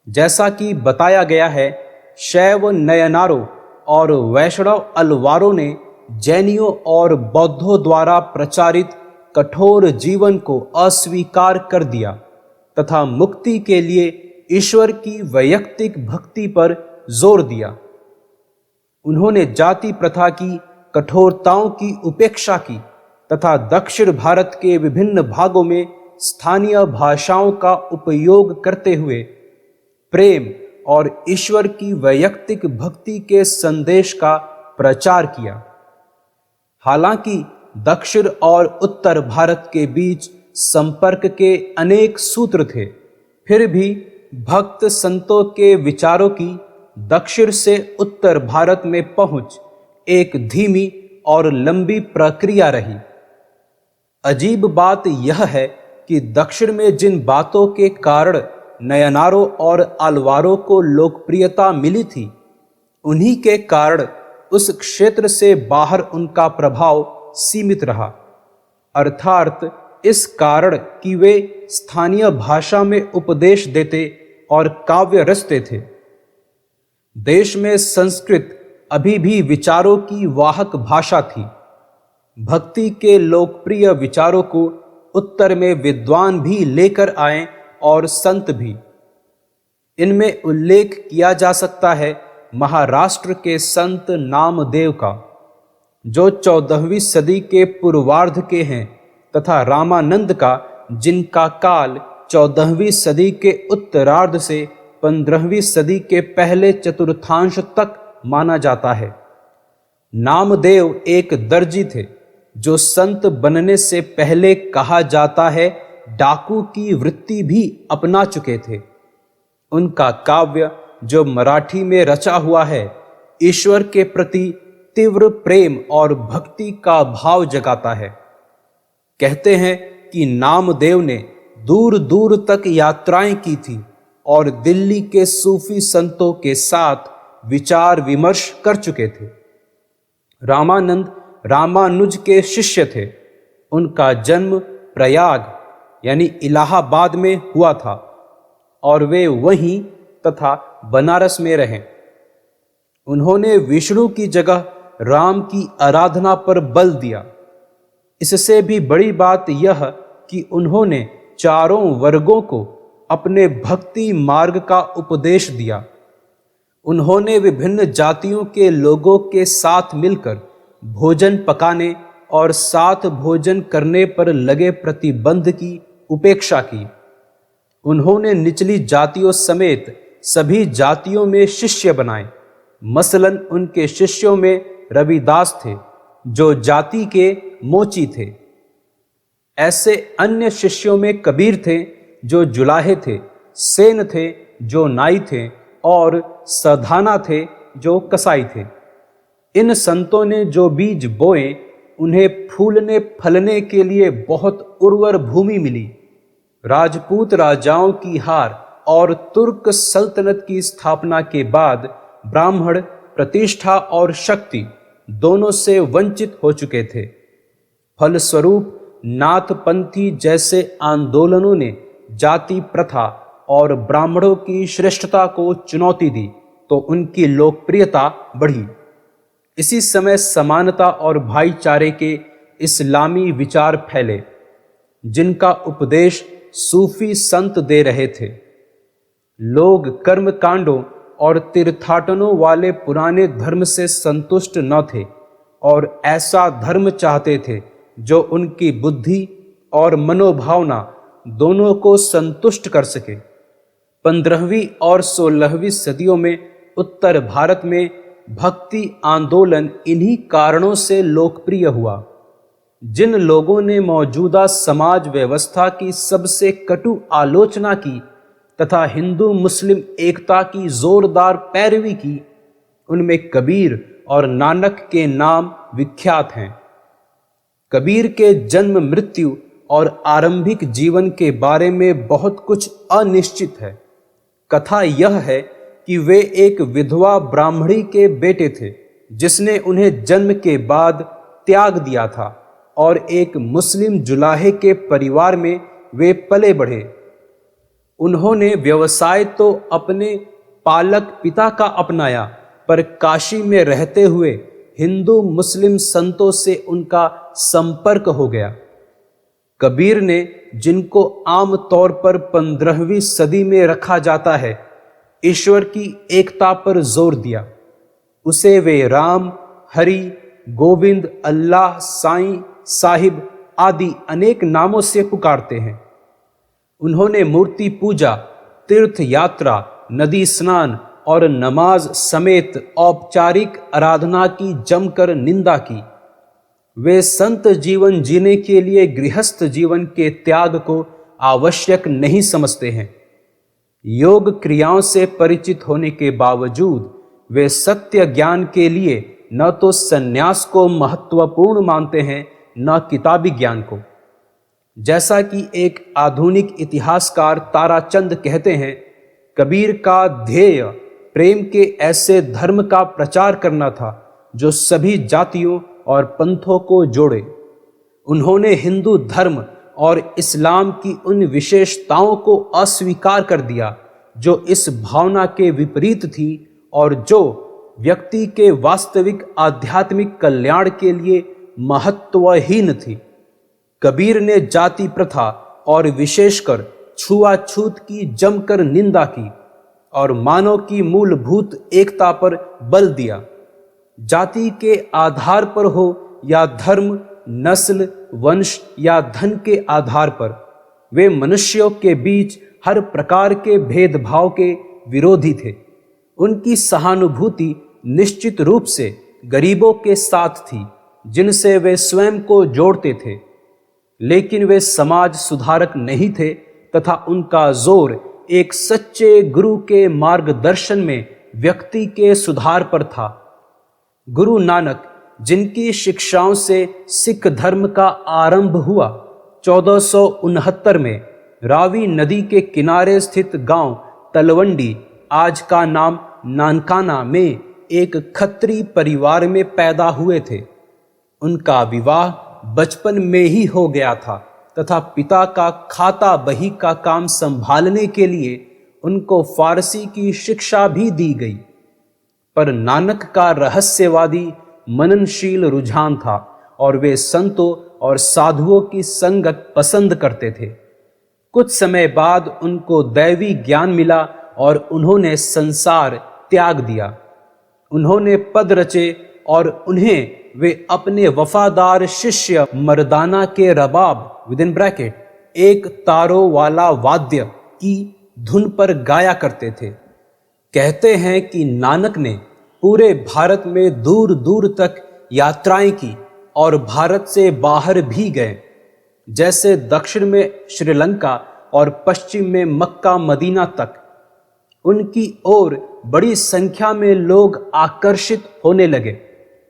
जैसा कि बताया गया है, शैव नयनारों और वैष्णव अलवारों ने जैनियों और बौद्धों द्वारा प्रचारित कठोर जीवन को अस्वीकार कर दिया तथा मुक्ति के लिए ईश्वर की वैयक्तिक भक्ति पर जोर दिया। उन्होंने जाति प्रथा की कठोरताओं की उपेक्षा की तथा दक्षिण भारत के विभिन्न भागों में स्थानीय भाषाओं का उपयोग करते हुए प्रेम और ईश्वर की वैयक्तिक भक्ति के संदेश का प्रचार किया। हालांकि दक्षिण और उत्तर भारत के बीच संपर्क के अनेक सूत्र थे, फिर भी भक्त संतों के विचारों की दक्षिण से उत्तर भारत में पहुंच एक धीमी और लंबी प्रक्रिया रही। अजीब बात यह है कि दक्षिण में जिन बातों के कारण नयनारों और आलवारों को लोकप्रियता मिली थी, उन्हीं के कारण उस क्षेत्र से बाहर उनका प्रभाव सीमित रहा। अर्थात इस कारण कि वे स्थानीय भाषा में उपदेश देते और काव्य रचते थे। देश में संस्कृत अभी भी विचारों की वाहक भाषा थी। भक्ति के लोकप्रिय विचारों को उत्तर में विद्वान भी लेकर आए और संत भी। इनमें उल्लेख किया जा सकता है महाराष्ट्र के संत नामदेव का, जो 14वीं सदी के पूर्वार्ध के हैं, तथा रामानंद का, जिनका काल 14वीं सदी के उत्तरार्ध से 15वीं सदी के पहले चतुर्थांश तक माना जाता है। नामदेव एक दर्जी थे, जो संत बनने से पहले कहा जाता है डाकू की वृत्ति भी अपना चुके थे। उनका काव्य जो मराठी में रचा हुआ है, ईश्वर के प्रति तीव्र प्रेम और भक्ति का भाव जगाता है। कहते हैं कि नामदेव ने दूर दूर तक यात्राएं की थी और दिल्ली के सूफी संतों के साथ विचार विमर्श कर चुके थे। रामानंद रामानुज के शिष्य थे। उनका जन्म प्रयाग यानी इलाहाबाद में हुआ था और वे वहीं तथा बनारस में रहे। उन्होंने विष्णु की जगह राम की आराधना पर बल दिया। इससे भी बड़ी बात यह कि उन्होंने चारों वर्गों को अपने भक्ति मार्ग का उपदेश दिया। उन्होंने विभिन्न जातियों के लोगों के साथ मिलकर भोजन पकाने और साथ भोजन करने पर लगे प्रतिबंध की उपेक्षा की। उन्होंने निचली जातियों समेत सभी जातियों में शिष्य बनाए। मसलन उनके शिष्यों में रविदास थे, जो जाति के मोची थे। ऐसे अन्य शिष्यों में कबीर थे, जो जुलाहे थे, सेन थे, जो नाई थे, और सधाना थे, जो कसाई थे। इन संतों ने जो बीज बोए, उन्हें फूलने फलने के लिए बहुत उर्वर भूमि मिली। राजपूत राजाओं की हार और तुर्क सल्तनत की स्थापना के बाद ब्राह्मण प्रतिष्ठा और शक्ति दोनों से वंचित हो चुके थे। फलस्वरूप नाथपंथी जैसे आंदोलनों ने जाति प्रथा और ब्राह्मणों की श्रेष्ठता को चुनौती दी, तो उनकी लोकप्रियता बढ़ी। इसी समय समानता और भाईचारे के इस्लामी विचार फैले, जिनका उपदेश सूफी संत दे रहे थे। लोग कर्म कांडों और तीर्थाटनों वाले पुराने धर्म से संतुष्ट न थे और ऐसा धर्म चाहते थे जो उनकी बुद्धि और मनोभावना दोनों को संतुष्ट कर सके। 15वीं और 16वीं सदियों में उत्तर भारत में भक्ति आंदोलन इन्हीं कारणों से लोकप्रिय हुआ। जिन लोगों ने मौजूदा समाज व्यवस्था की सबसे कटु आलोचना की तथा हिंदू मुस्लिम एकता की जोरदार पैरवी की, उनमें कबीर और नानक के नाम विख्यात हैं। कबीर के जन्म मृत्यु और आरंभिक जीवन के बारे में बहुत कुछ अनिश्चित है। कथा यह है कि वे एक विधवा ब्राह्मणी के बेटे थे, जिसने उन्हें जन्म के बाद त्याग दिया था, और एक मुस्लिम जुलाहे के परिवार में वे पले बढ़े। उन्होंने व्यवसाय तो अपने पालक पिता का अपनाया, पर काशी में रहते हुए हिंदू मुस्लिम संतों से उनका संपर्क हो गया। कबीर ने, जिनको आम तौर पर 15वीं सदी में रखा जाता है, ईश्वर की एकता पर जोर दिया। उसे वे राम, हरि, गोविंद, अल्लाह, साईं, साहिब आदि अनेक नामों से पुकारते हैं। उन्होंने मूर्ति पूजा, तीर्थ यात्रा, नदी स्नान और नमाज समेत औपचारिक आराधना की जमकर निंदा की। वे संत जीवन जीने के लिए गृहस्थ जीवन के त्याग को आवश्यक नहीं समझते हैं। योग क्रियाओं से परिचित होने के बावजूद वे सत्य ज्ञान के लिए न तो संन्यास को महत्वपूर्ण मानते हैं, न किताबी ज्ञान को। जैसा कि एक आधुनिक इतिहासकार ताराचंद कहते हैं, कबीर का ध्येय प्रेम के ऐसे धर्म का प्रचार करना था जो सभी जातियों और पंथों को जोड़े। उन्होंने हिंदू धर्म और इस्लाम की उन विशेषताओं को अस्वीकार कर दिया जो इस भावना के विपरीत थी और जो व्यक्ति के वास्तविक आध्यात्मिक कल्याण के लिए महत्वहीन थी। कबीर ने जाति प्रथा और विशेषकर छुआछूत की जमकर निंदा की और मानव की मूलभूत एकता पर बल दिया। जाति के आधार पर हो या धर्म, नस्ल, वंश या धन के आधार पर, वे मनुष्यों के बीच हर प्रकार के भेदभाव के विरोधी थे। उनकी सहानुभूति निश्चित रूप से गरीबों के साथ थी जिनसे वे स्वयं को जोड़ते थे, लेकिन वे समाज सुधारक नहीं थे तथा उनका जोर एक सच्चे गुरु के मार्गदर्शन में व्यक्ति के सुधार पर था। गुरु नानक, जिनकी शिक्षाओं से सिख धर्म का आरंभ हुआ, 1469 में रावी नदी के किनारे स्थित गांव तलवंडी, आज का नाम नानकाना में एक खत्री परिवार में पैदा हुए थे। उनका विवाह बचपन में ही हो गया था तथा पिता का खाता बही का काम संभालने के लिए उनको फारसी की शिक्षा भी दी गई। पर नानक का रहस्यवादी मननशील रुझान था और वे संतों और साधुओं की संगत पसंद करते थे। कुछ समय बाद उनको दैवी ज्ञान मिला और उन्होंने संसार त्याग दिया। उन्होंने पद रचे और उन्हें वे अपने वफादार शिष्य मर्दाना के रबाब एक तारों वाला वाद्य की धुन पर गाया करते थे। कहते हैं कि नानक ने पूरे भारत में दूर दूर तक यात्राएं की और भारत से बाहर भी गए। जैसे दक्षिण में श्रीलंका और पश्चिम में मक्का मदीना तक। उनकी ओर बड़ी संख्या में लोग आकर्षित होने लगे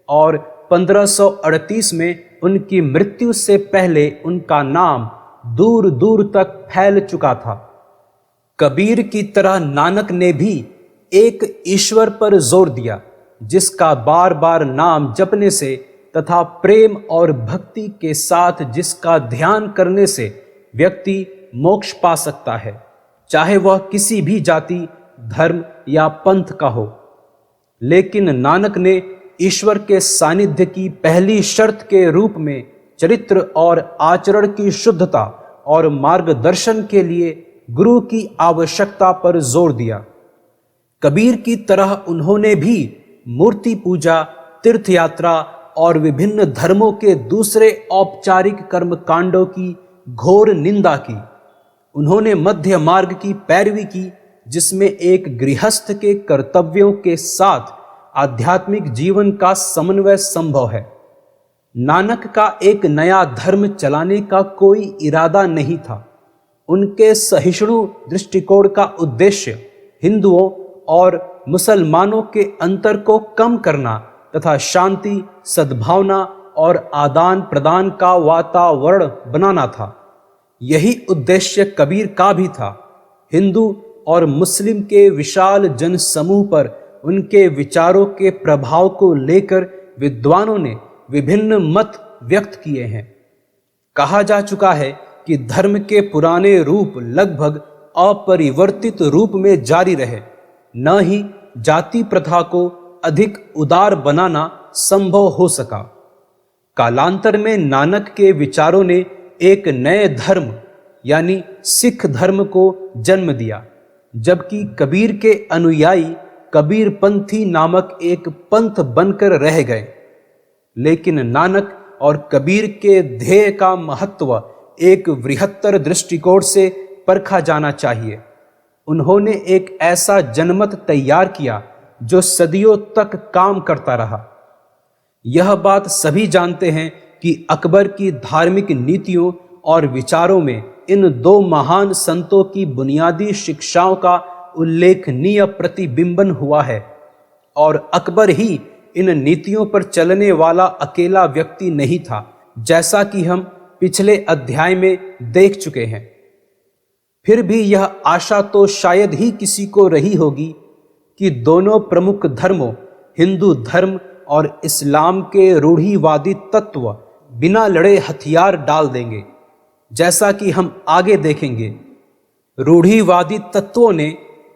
और 1538 में उनकी मृत्यु से पहले उनका नाम दूर दूर तक फैल चुका था। कबीर की तरह नानक ने भी एक ईश्वर पर जोर दिया जिसका बार बार नाम जपने से तथा प्रेम और भक्ति के साथ जिसका ध्यान करने से व्यक्ति मोक्ष पा सकता है, चाहे वह किसी भी जाति, धर्म या पंथ का हो। लेकिन नानक ने ईश्वर के सानिध्य की पहली शर्त के रूप में चरित्र और आचरण की शुद्धता और मार्गदर्शन के लिए गुरु की आवश्यकता पर जोर दिया। कबीर की तरह उन्होंने भी मूर्ति पूजा, तीर्थ यात्रा और विभिन्न धर्मों के दूसरे औपचारिक कर्मकांडों की घोर निंदा की। उन्होंने मध्य मार्ग की पैरवी की जिसमें एक गृहस्थ के कर्तव्यों के साथ आध्यात्मिक जीवन का समन्वय संभव है। नानक का एक नया धर्म चलाने का कोई इरादा नहीं था। उनके सहिष्णु दृष्टिकोण का उद्देश्य हिंदुओं और मुसलमानों के अंतर को कम करना तथा शांति, सद्भावना और आदान प्रदान का वातावरण बनाना था। यही उद्देश्य कबीर का भी था। हिंदू और मुस्लिम के विशाल जनसमूह पर उनके विचारों के प्रभाव को लेकर विद्वानों ने विभिन्न मत व्यक्त किए हैं। कहा जा चुका है कि धर्म के पुराने रूप लगभग अपरिवर्तित रूप में जारी रहे, न ही जाति प्रथा को अधिक उदार बनाना संभव हो सका। कालांतर में नानक के विचारों ने एक नए धर्म यानी सिख धर्म को जन्म दिया, जबकि कबीर के अनुयायी कबीरपंथी नामक एक पंथ बनकर रह गए। लेकिन नानक और कबीर के ध्येय का महत्व एक बृहत्तर दृष्टिकोण से परखा जाना चाहिए। उन्होंने एक ऐसा जनमत तैयार किया जो सदियों तक काम करता रहा। यह बात सभी जानते हैं कि अकबर की धार्मिक नीतियों और विचारों में इन दो महान संतों की बुनियादी शिक्षाओं का उल्लेखनीय प्रतिबिंबन हुआ है, और अकबर ही इन नीतियों पर चलने वाला अकेला व्यक्ति नहीं था, जैसा कि हम पिछले अध्याय में देख चुके हैं। फिर भी यह आशा तो शायद ही किसी को रही होगी कि दोनों प्रमुख धर्मों, हिंदू धर्म और इस्लाम के रूढ़िवादी तत्व बिना लड़े हथियार डाल देंगे। जैसा कि हम आगे देखेंगे, रूढ़िवादी तत्वों ने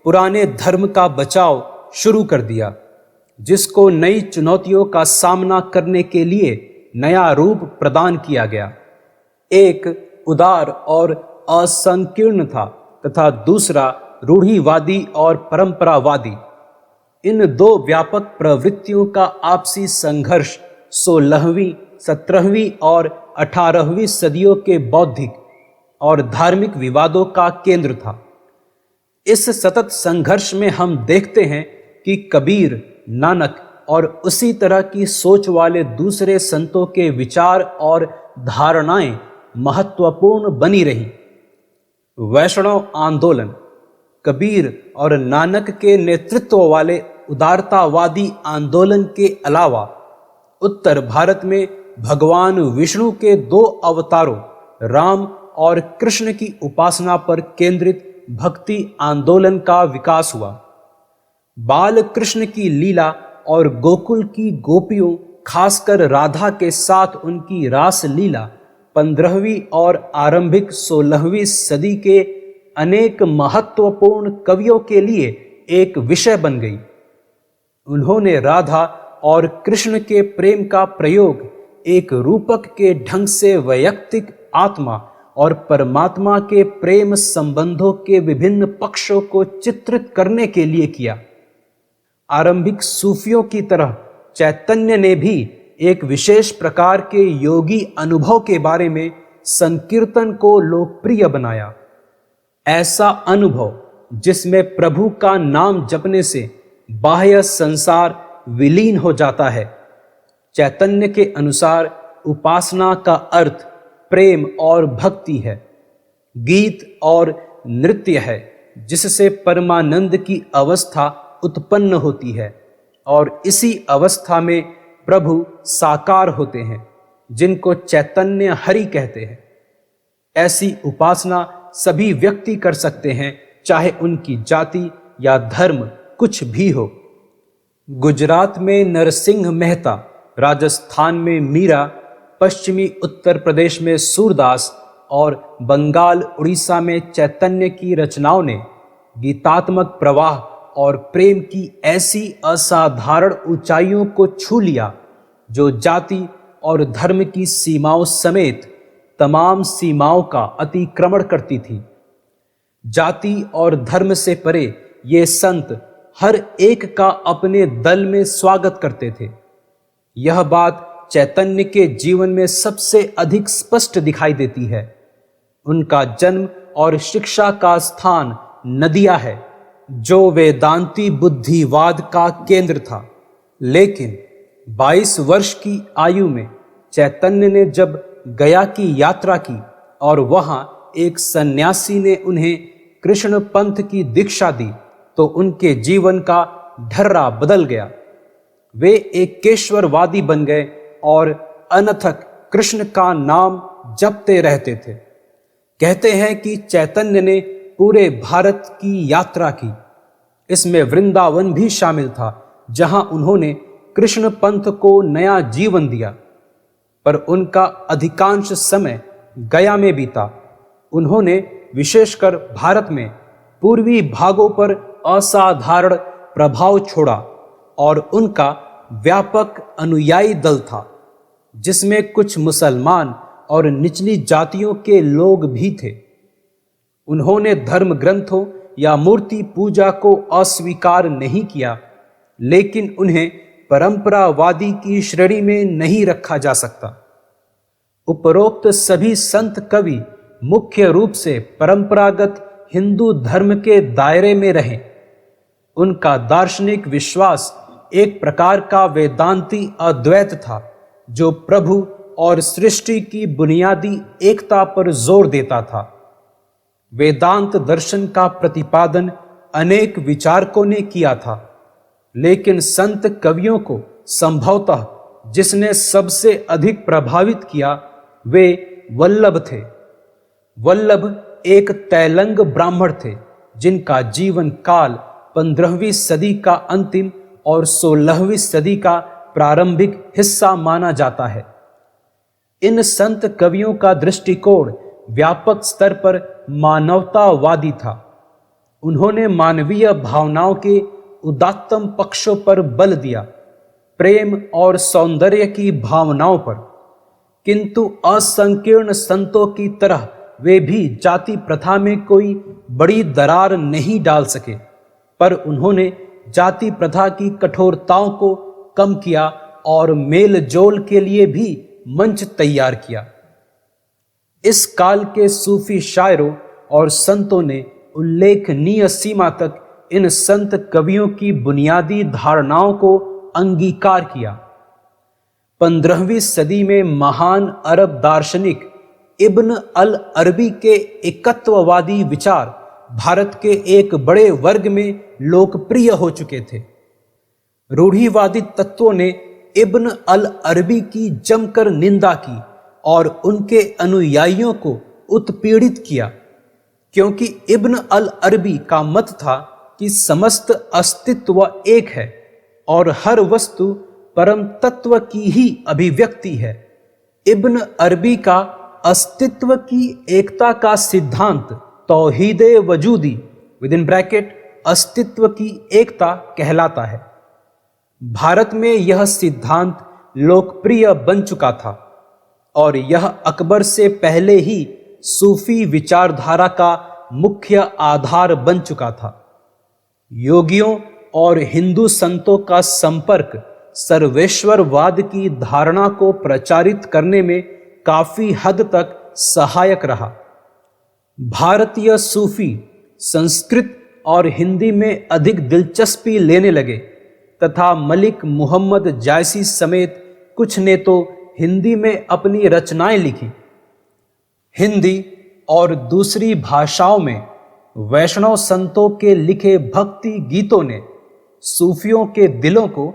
पुराने धर्म का बचाव शुरू कर दिया, जिसको नई चुनौतियों का सामना करने के लिए नया रूप प्रदान किया गया। एक उदार और असंकीर्ण था तथा दूसरा रूढ़िवादी और परंपरावादी। इन दो व्यापक प्रवृत्तियों का आपसी संघर्ष 16वीं, 17वीं और 18वीं सदियों के बौद्धिक और धार्मिक विवादों का केंद्र था। इस सतत संघर्ष में हम देखते हैं कि कबीर, नानक और उसी तरह की सोच वाले दूसरे संतों के विचार और धारणाएं महत्वपूर्ण बनी रहीं। वैष्णव आंदोलन, कबीर और नानक के नेतृत्व वाले उदारतावादी आंदोलन के अलावा उत्तर भारत में भगवान विष्णु के दो अवतारों राम और कृष्ण की उपासना पर केंद्रित भक्ति आंदोलन का विकास हुआ। बाल कृष्ण की लीला और गोकुल की गोपियों, खासकर राधा के साथ उनकी रास लीला 15वीं और आरंभिक 16वीं सदी के अनेक महत्वपूर्ण कवियों के लिए एक विषय बन गई। उन्होंने राधा और कृष्ण के प्रेम का प्रयोग एक रूपक के ढंग से वैयक्तिक आत्मा और परमात्मा के प्रेम संबंधों के विभिन्न पक्षों को चित्रित करने के लिए किया। आरंभिक सूफियों की तरह चैतन्य ने भी एक विशेष प्रकार के योगी अनुभव के बारे में संकीर्तन को लोकप्रिय बनाया। ऐसा अनुभव जिसमें प्रभु का नाम जपने से बाह्य संसार विलीन हो जाता है। चैतन्य के अनुसार उपासना का अर्थ प्रेम और भक्ति है, गीत और नृत्य है, जिससे परमानंद की अवस्था उत्पन्न होती है, और इसी अवस्था में प्रभु साकार होते हैं, जिनको चैतन्य हरि कहते हैं। ऐसी उपासना सभी व्यक्ति कर सकते हैं, चाहे उनकी जाति या धर्म कुछ भी हो। गुजरात में नरसिंह मेहता, राजस्थान में मीरा, पश्चिमी उत्तर प्रदेश में सूरदास और बंगाल, उड़ीसा में चैतन्य की रचनाओं ने गीतात्मक प्रवाह और प्रेम की ऐसी असाधारण ऊंचाइयों को छू लिया जो जाति और धर्म की सीमाओं समेत तमाम सीमाओं का अतिक्रमण करती थी। जाति और धर्म से परे ये संत हर एक का अपने दल में स्वागत करते थे। यह बात चैतन्य के जीवन में सबसे अधिक स्पष्ट दिखाई देती है। उनका जन्म और शिक्षा का स्थान नदिया है, जो वेदांती बुद्धिवाद का केंद्र था। लेकिन 22 वर्ष की आयु में चैतन्य ने जब गया की यात्रा की और वहां एक सन्यासी ने उन्हें कृष्ण पंथ की दीक्षा दी, तो उनके जीवन का ढर्रा बदल गया। वे एक केशवरवादी बन गए और अनथक कृष्ण का नाम जपते रहते थे। कहते हैं कि चैतन्य ने पूरे भारत की यात्रा की। इसमें वृंदावन भी शामिल था, जहां उन्होंने कृष्ण पंथ को नया जीवन दिया, पर उनका अधिकांश समय गया में बीता। उन्होंने विशेषकर भारत में पूर्वी भागों पर असाधारण प्रभाव छोड़ा और उनका व्यापक अनुयायी दल था, जिसमें कुछ मुसलमान और निचली जातियों के लोग भी थे। उन्होंने धर्म ग्रंथों या मूर्ति पूजा को अस्वीकार नहीं किया, लेकिन उन्हें परंपरावादी की श्रेणी में नहीं रखा जा सकता। उपरोक्त सभी संत कवि मुख्य रूप से परंपरागत हिंदू धर्म के दायरे में रहें। उनका दार्शनिक विश्वास एक प्रकार का वेदांती अद्वैत था, जो प्रभु और सृष्टि की बुनियादी एकता पर जोर देता था। वेदांत दर्शन का प्रतिपादन अनेक विचारकों ने किया था, लेकिन संत कवियों को संभवतः जिसने सबसे अधिक प्रभावित किया वे वल्लभ थे। वल्लभ एक तैलंग ब्राह्मण थे, जिनका जीवन काल 15वीं सदी का अंतिम और 16वीं सदी का प्रारंभिक हिस्सा माना जाता है। इन संत कवियों का दृष्टिकोण व्यापक स्तर पर मानवतावादी था। उन्होंने मानवीय भावनाओं के उदात्तम पक्षों पर बल दिया, प्रेम और सौंदर्य की भावनाओं पर, किंतु असंकीर्ण संतों की तरह वे भी जाति प्रथा में कोई बड़ी दरार नहीं डाल सके, पर उन्होंने जाति प्रथा की कठोरताओं को कम किया और मेल जोल के लिए भी मंच तैयार किया। इस काल के सूफी शायरों और संतों ने उल्लेखनीय सीमा तक इन संत कवियों की बुनियादी धारणाओं को अंगीकार किया। 15वीं सदी में महान अरब दार्शनिक इब्न अल अरबी के एकत्ववादी विचार भारत के एक बड़े वर्ग में लोकप्रिय हो चुके थे। रूढ़िवादी तत्वों ने इब्न अल अरबी की जमकर निंदा की और उनके अनुयायियों को उत्पीड़ित किया, क्योंकि इब्न अल अरबी का मत था कि समस्त अस्तित्व एक है और हर वस्तु परम तत्व की ही अभिव्यक्ति है। इब्न अरबी का अस्तित्व की एकता का सिद्धांत तौहीदे वजूदी (अस्तित्व की एकता) कहलाता है। भारत में यह सिद्धांत लोकप्रिय बन चुका था और यह अकबर से पहले ही सूफी विचारधारा का मुख्य आधार बन चुका था। योगियों और हिंदू संतों का संपर्क सर्वेश्वरवाद की धारणा को प्रचारित करने में काफी हद तक सहायक रहा। भारतीय सूफी संस्कृत और हिंदी में अधिक दिलचस्पी लेने लगे तथा मलिक मुहम्मद जायसी समेत कुछ ने तो हिंदी में अपनी रचनाएं लिखी। हिंदी और दूसरी भाषाओं में वैष्णव संतों के लिखे भक्ति गीतों ने सूफियों के दिलों को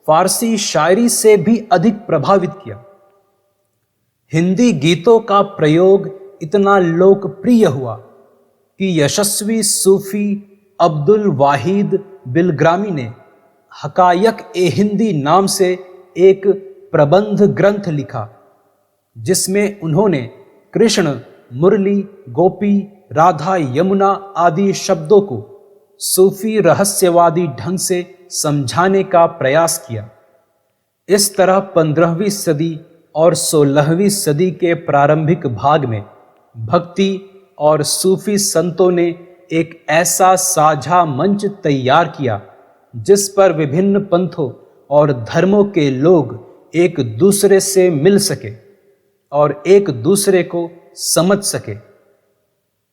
फारसी शायरी से भी अधिक प्रभावित किया। हिंदी गीतों का प्रयोग इतना लोकप्रिय हुआ कि यशस्वी सूफी अब्दुल वाहिद बिलग्रामी ने हकायक-ए-हिंदी नाम से एक प्रबंध ग्रंथ लिखा, जिसमें उन्होंने कृष्ण, मुरली, गोपी, राधा, यमुना आदि शब्दों को सूफी रहस्यवादी ढंग से समझाने का प्रयास किया। इस तरह 15वीं सदी और 16वीं सदी के प्रारंभिक भाग में भक्ति और सूफी संतों ने एक ऐसा साझा मंच तैयार किया जिस पर विभिन्न पंथों और धर्मों के लोग एक दूसरे से मिल सके और एक दूसरे को समझ सके।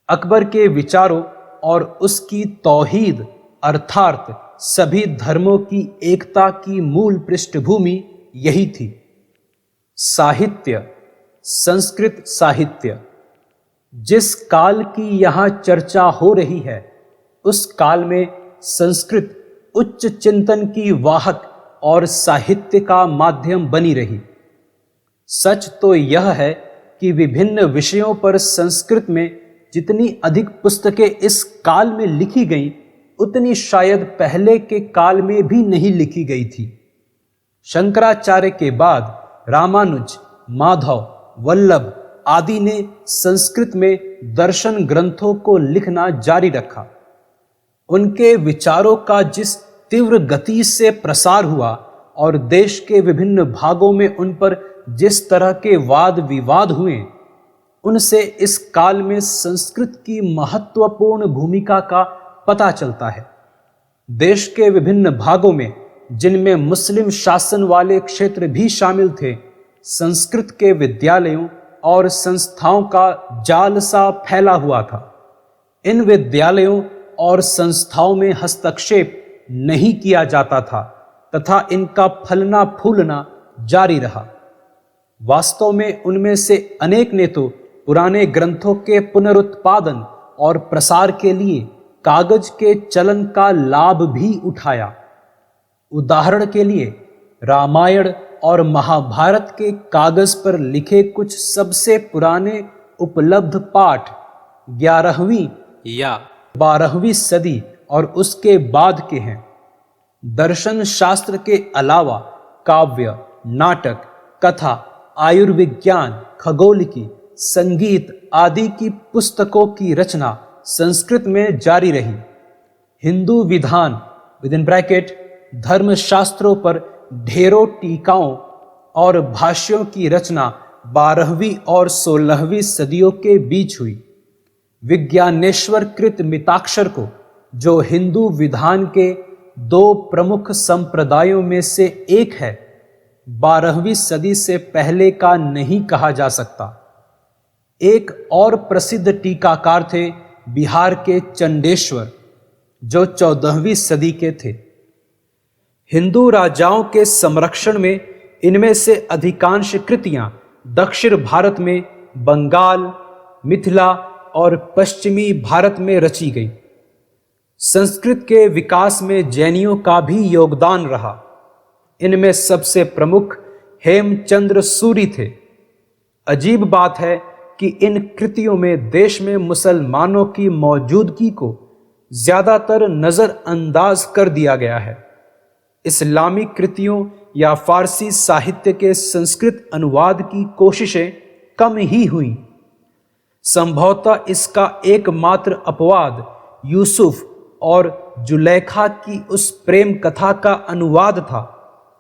अकबर के विचारों और उसकी तौहीद अर्थात सभी धर्मों की एकता की मूल पृष्ठभूमि यही थी। साहित्य, संस्कृत साहित्य। जिस काल की यहाँ चर्चा हो रही है, उस काल में संस्कृत उच्च चिंतन की वाहक और साहित्य का माध्यम बनी रही। सच तो यह है कि विभिन्न विषयों पर संस्कृत में जितनी अधिक पुस्तकें इस काल में लिखी गईं, उतनी शायद पहले के काल में भी नहीं लिखी गई थी। शंकराचार्य के बाद रामानुज, माधव, वल्लभ आदि ने संस्कृत में दर्शन ग्रंथों को लिखना जारी रखा। उनके विचारों का जिस तीव्र गति से प्रसार हुआ और देश के विभिन्न भागों में उन पर जिस तरह के वाद विवाद हुए, उनसे इस काल में संस्कृत की महत्वपूर्ण भूमिका का पता चलता है। देश के विभिन्न भागों में, जिनमें मुस्लिम शासन वाले क्षेत्र भी शामिल थे, संस्कृत के विद्यालयों और संस्थाओं का जाल सा फैला हुआ था। इन विद्यालयों और संस्थाओं में हस्तक्षेप नहीं किया जाता था तथा इनका फलना फूलना जारी रहा। वास्तव में उनमें से अनेक ने तो पुराने ग्रंथों के पुनरुत्पादन और प्रसार के लिए कागज के चलन का लाभ भी उठाया। उदाहरण के लिए रामायण और महाभारत के कागज पर लिखे कुछ सबसे पुराने उपलब्ध पाठ 11वीं या 12वीं सदी और उसके बाद के हैं। दर्शन शास्त्र के अलावा काव्य, नाटक, कथा, आयुर्विज्ञान, खगोलिकी, संगीत आदि की पुस्तकों की रचना संस्कृत में जारी रही। हिंदू विधान धर्मशास्त्रों पर ढेरों टीकाओं और भाष्यों की रचना 12वीं और 16वीं सदियों के बीच हुई। विज्ञानेश्वर कृत मिताक्षर को, जो हिंदू विधान के 2 प्रमुख संप्रदायों में से एक है, 12वीं सदी से पहले का नहीं कहा जा सकता। एक और प्रसिद्ध टीकाकार थे बिहार के चंडेश्वर, जो 14वीं सदी के थे। हिंदू राजाओं के संरक्षण में इनमें से अधिकांश कृतियां दक्षिण भारत में, बंगाल, मिथिला और पश्चिमी भारत में रची गई। संस्कृत के विकास में जैनियों का भी योगदान रहा। इनमें सबसे प्रमुख हेमचंद्र सूरी थे। अजीब बात है कि इन कृतियों में देश में मुसलमानों की मौजूदगी को ज्यादातर नजरअंदाज कर दिया गया है। इस्लामी कृतियों या फारसी साहित्य के संस्कृत अनुवाद की कोशिशें कम ही हुई। संभवतः इसका एकमात्र अपवाद यूसुफ और जुलेखा की उस प्रेम कथा का अनुवाद था,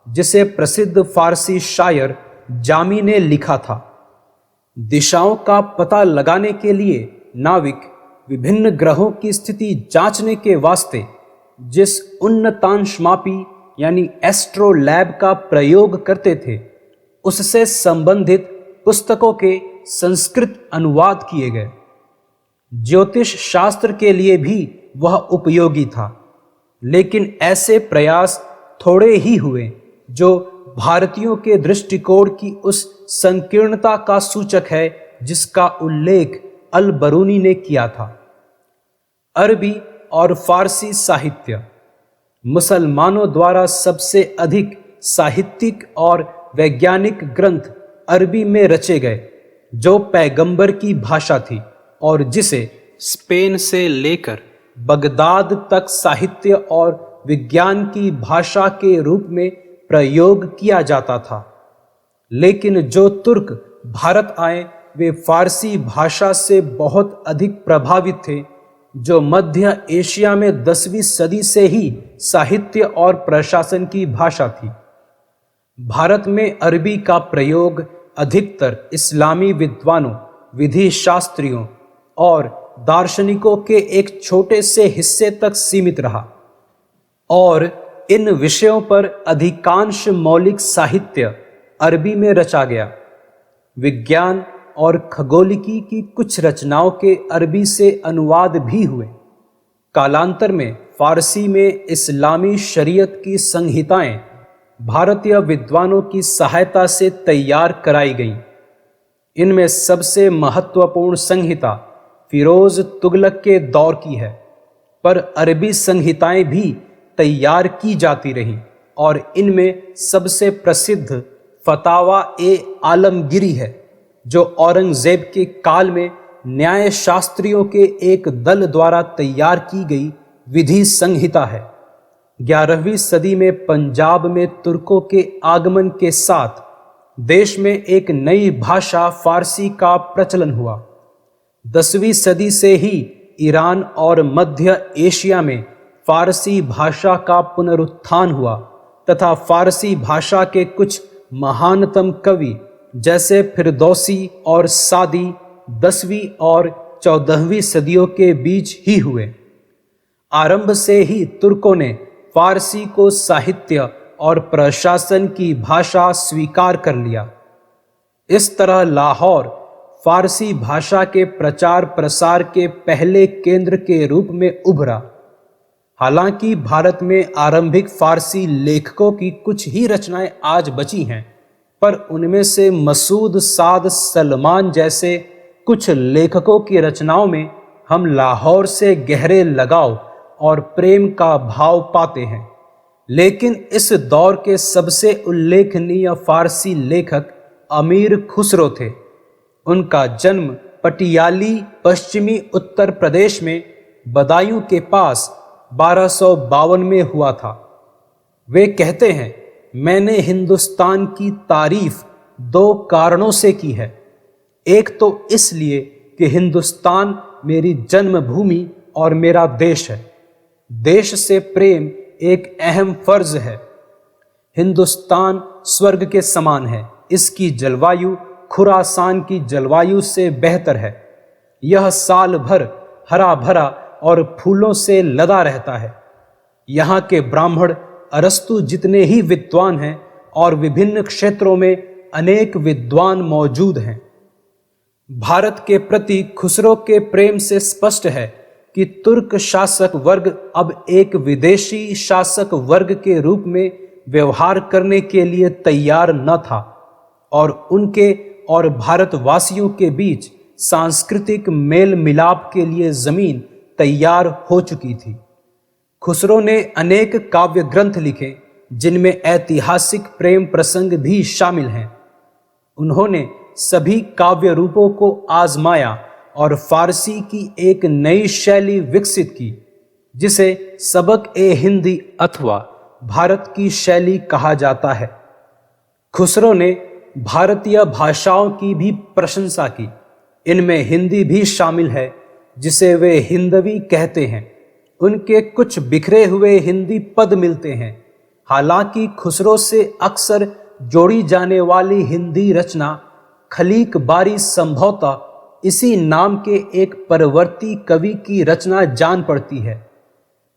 जिसे प्रसिद्ध फारसी शायर जामी ने लिखा था। दिशाओं का पता लगाने के लिए नाविक विभिन्न ग्रहों की स्थिति जांचने के वास्ते जिस उन्नतांशमापी यानी एस्ट्रोलैब का प्रयोग करते थे, उससे संबंधित पुस्तकों के संस्कृत अनुवाद किए गए। ज्योतिष शास्त्र के लिए भी वह उपयोगी था, लेकिन ऐसे प्रयास थोड़े ही हुए जो भारतीयों के दृष्टिकोण की उस संकीर्णता का सूचक है जिसका उल्लेख अल बरूनी ने किया था। अरबी और फारसी साहित्य मुसलमानों द्वारा सबसे अधिक साहित्यिक और वैज्ञानिक ग्रंथ अरबी में रचे गए, जो पैगंबर की भाषा थी और जिसे स्पेन से लेकर बगदाद तक साहित्य और विज्ञान की भाषा के रूप में प्रयोग किया जाता था। लेकिन जो तुर्क भारत आए वे फारसी भाषा से बहुत अधिक प्रभावित थे, जो मध्य एशिया में 10वीं सदी से ही साहित्य और प्रशासन की भाषा थी। भारत में अरबी का प्रयोग अधिकतर इस्लामी विद्वानों, विधि शास्त्रियों और दार्शनिकों के एक छोटे से हिस्से तक सीमित रहा और इन विषयों पर अधिकांश मौलिक साहित्य अरबी में रचा गया। विज्ञान और खगोलिकी की कुछ रचनाओं के अरबी से अनुवाद भी हुए। कालांतर में फारसी में इस्लामी शरीयत की संहिताएं भारतीय विद्वानों की सहायता से तैयार कराई गईं। इनमें सबसे महत्वपूर्ण संहिता फिरोज तुगलक के दौर की है, पर अरबी संहिताएं भी तैयार की जाती रहीं और इनमें सबसे प्रसिद्ध फतावा ए आलमगिरी है, जो औरंगजेब के काल में न्याय शास्त्रियों के एक दल द्वारा तैयार की गई विधि संहिता है। 11वीं सदी में पंजाब में तुर्कों के आगमन के साथ देश में एक नई भाषा फारसी का प्रचलन हुआ। 10वीं सदी से ही ईरान और मध्य एशिया में फारसी भाषा का पुनरुत्थान हुआ तथा फारसी भाषा के कुछ महानतम कवि जैसे फिरदौसी और सादी 10वीं और 14वीं सदियों के बीच ही हुए। आरंभ से ही तुर्कों ने फारसी को साहित्य और प्रशासन की भाषा स्वीकार कर लिया। इस तरह लाहौर फारसी भाषा के प्रचार प्रसार के पहले केंद्र के रूप में उभरा। हालांकि भारत में आरंभिक फारसी लेखकों की कुछ ही रचनाएं आज बची हैं, पर उनमें से मसूद साद सलमान जैसे कुछ लेखकों की रचनाओं में हम लाहौर से गहरे लगाव और प्रेम का भाव पाते हैं। लेकिन इस दौर के सबसे उल्लेखनीय फारसी लेखक अमीर खुसरो थे। उनका जन्म पटियाली, पश्चिमी उत्तर प्रदेश में बदायूं के पास 1252 में हुआ था। वे कहते हैं, मैंने हिंदुस्तान की तारीफ 2 कारणों से की है। एक तो इसलिए कि हिंदुस्तान मेरी जन्मभूमि और मेरा देश है। देश से प्रेम एक अहम फर्ज है। हिंदुस्तान स्वर्ग के समान है। इसकी जलवायु खुरासान की जलवायु से बेहतर है। यह साल भर हरा भरा और फूलों से लदा रहता है। यहाँ के ब्राह्मण अरस्तु जितने ही विद्वान हैं और विभिन्न क्षेत्रों में अनेक विद्वान मौजूद हैं। भारत के प्रति खुसरो के प्रेम से स्पष्ट है कि तुर्क शासक वर्ग अब एक विदेशी शासक वर्ग के रूप में व्यवहार करने के लिए तैयार न था और उनके और भारतवासियों के बीच सांस्कृतिक मेल मिलाप के लिए जमीन तैयार हो चुकी थी। खुसरो ने अनेक काव्य ग्रंथ लिखे जिनमें ऐतिहासिक प्रेम प्रसंग भी शामिल हैं। उन्होंने सभी काव्य रूपों को आजमाया और फारसी की एक नई शैली विकसित की, जिसे सबक ए हिंदी अथवा भारत की शैली कहा जाता है। खुसरो ने भारतीय भाषाओं की भी प्रशंसा की। इनमें हिंदी भी शामिल है, जिसे वे हिंदवी कहते हैं। उनके कुछ बिखरे हुए हिंदी पद मिलते हैं। हालांकि खुसरो से अक्सर जोड़ी जाने वाली हिंदी रचना खलीक बारी संभवतः इसी नाम के एक परवर्ती कवि की रचना जान पड़ती है।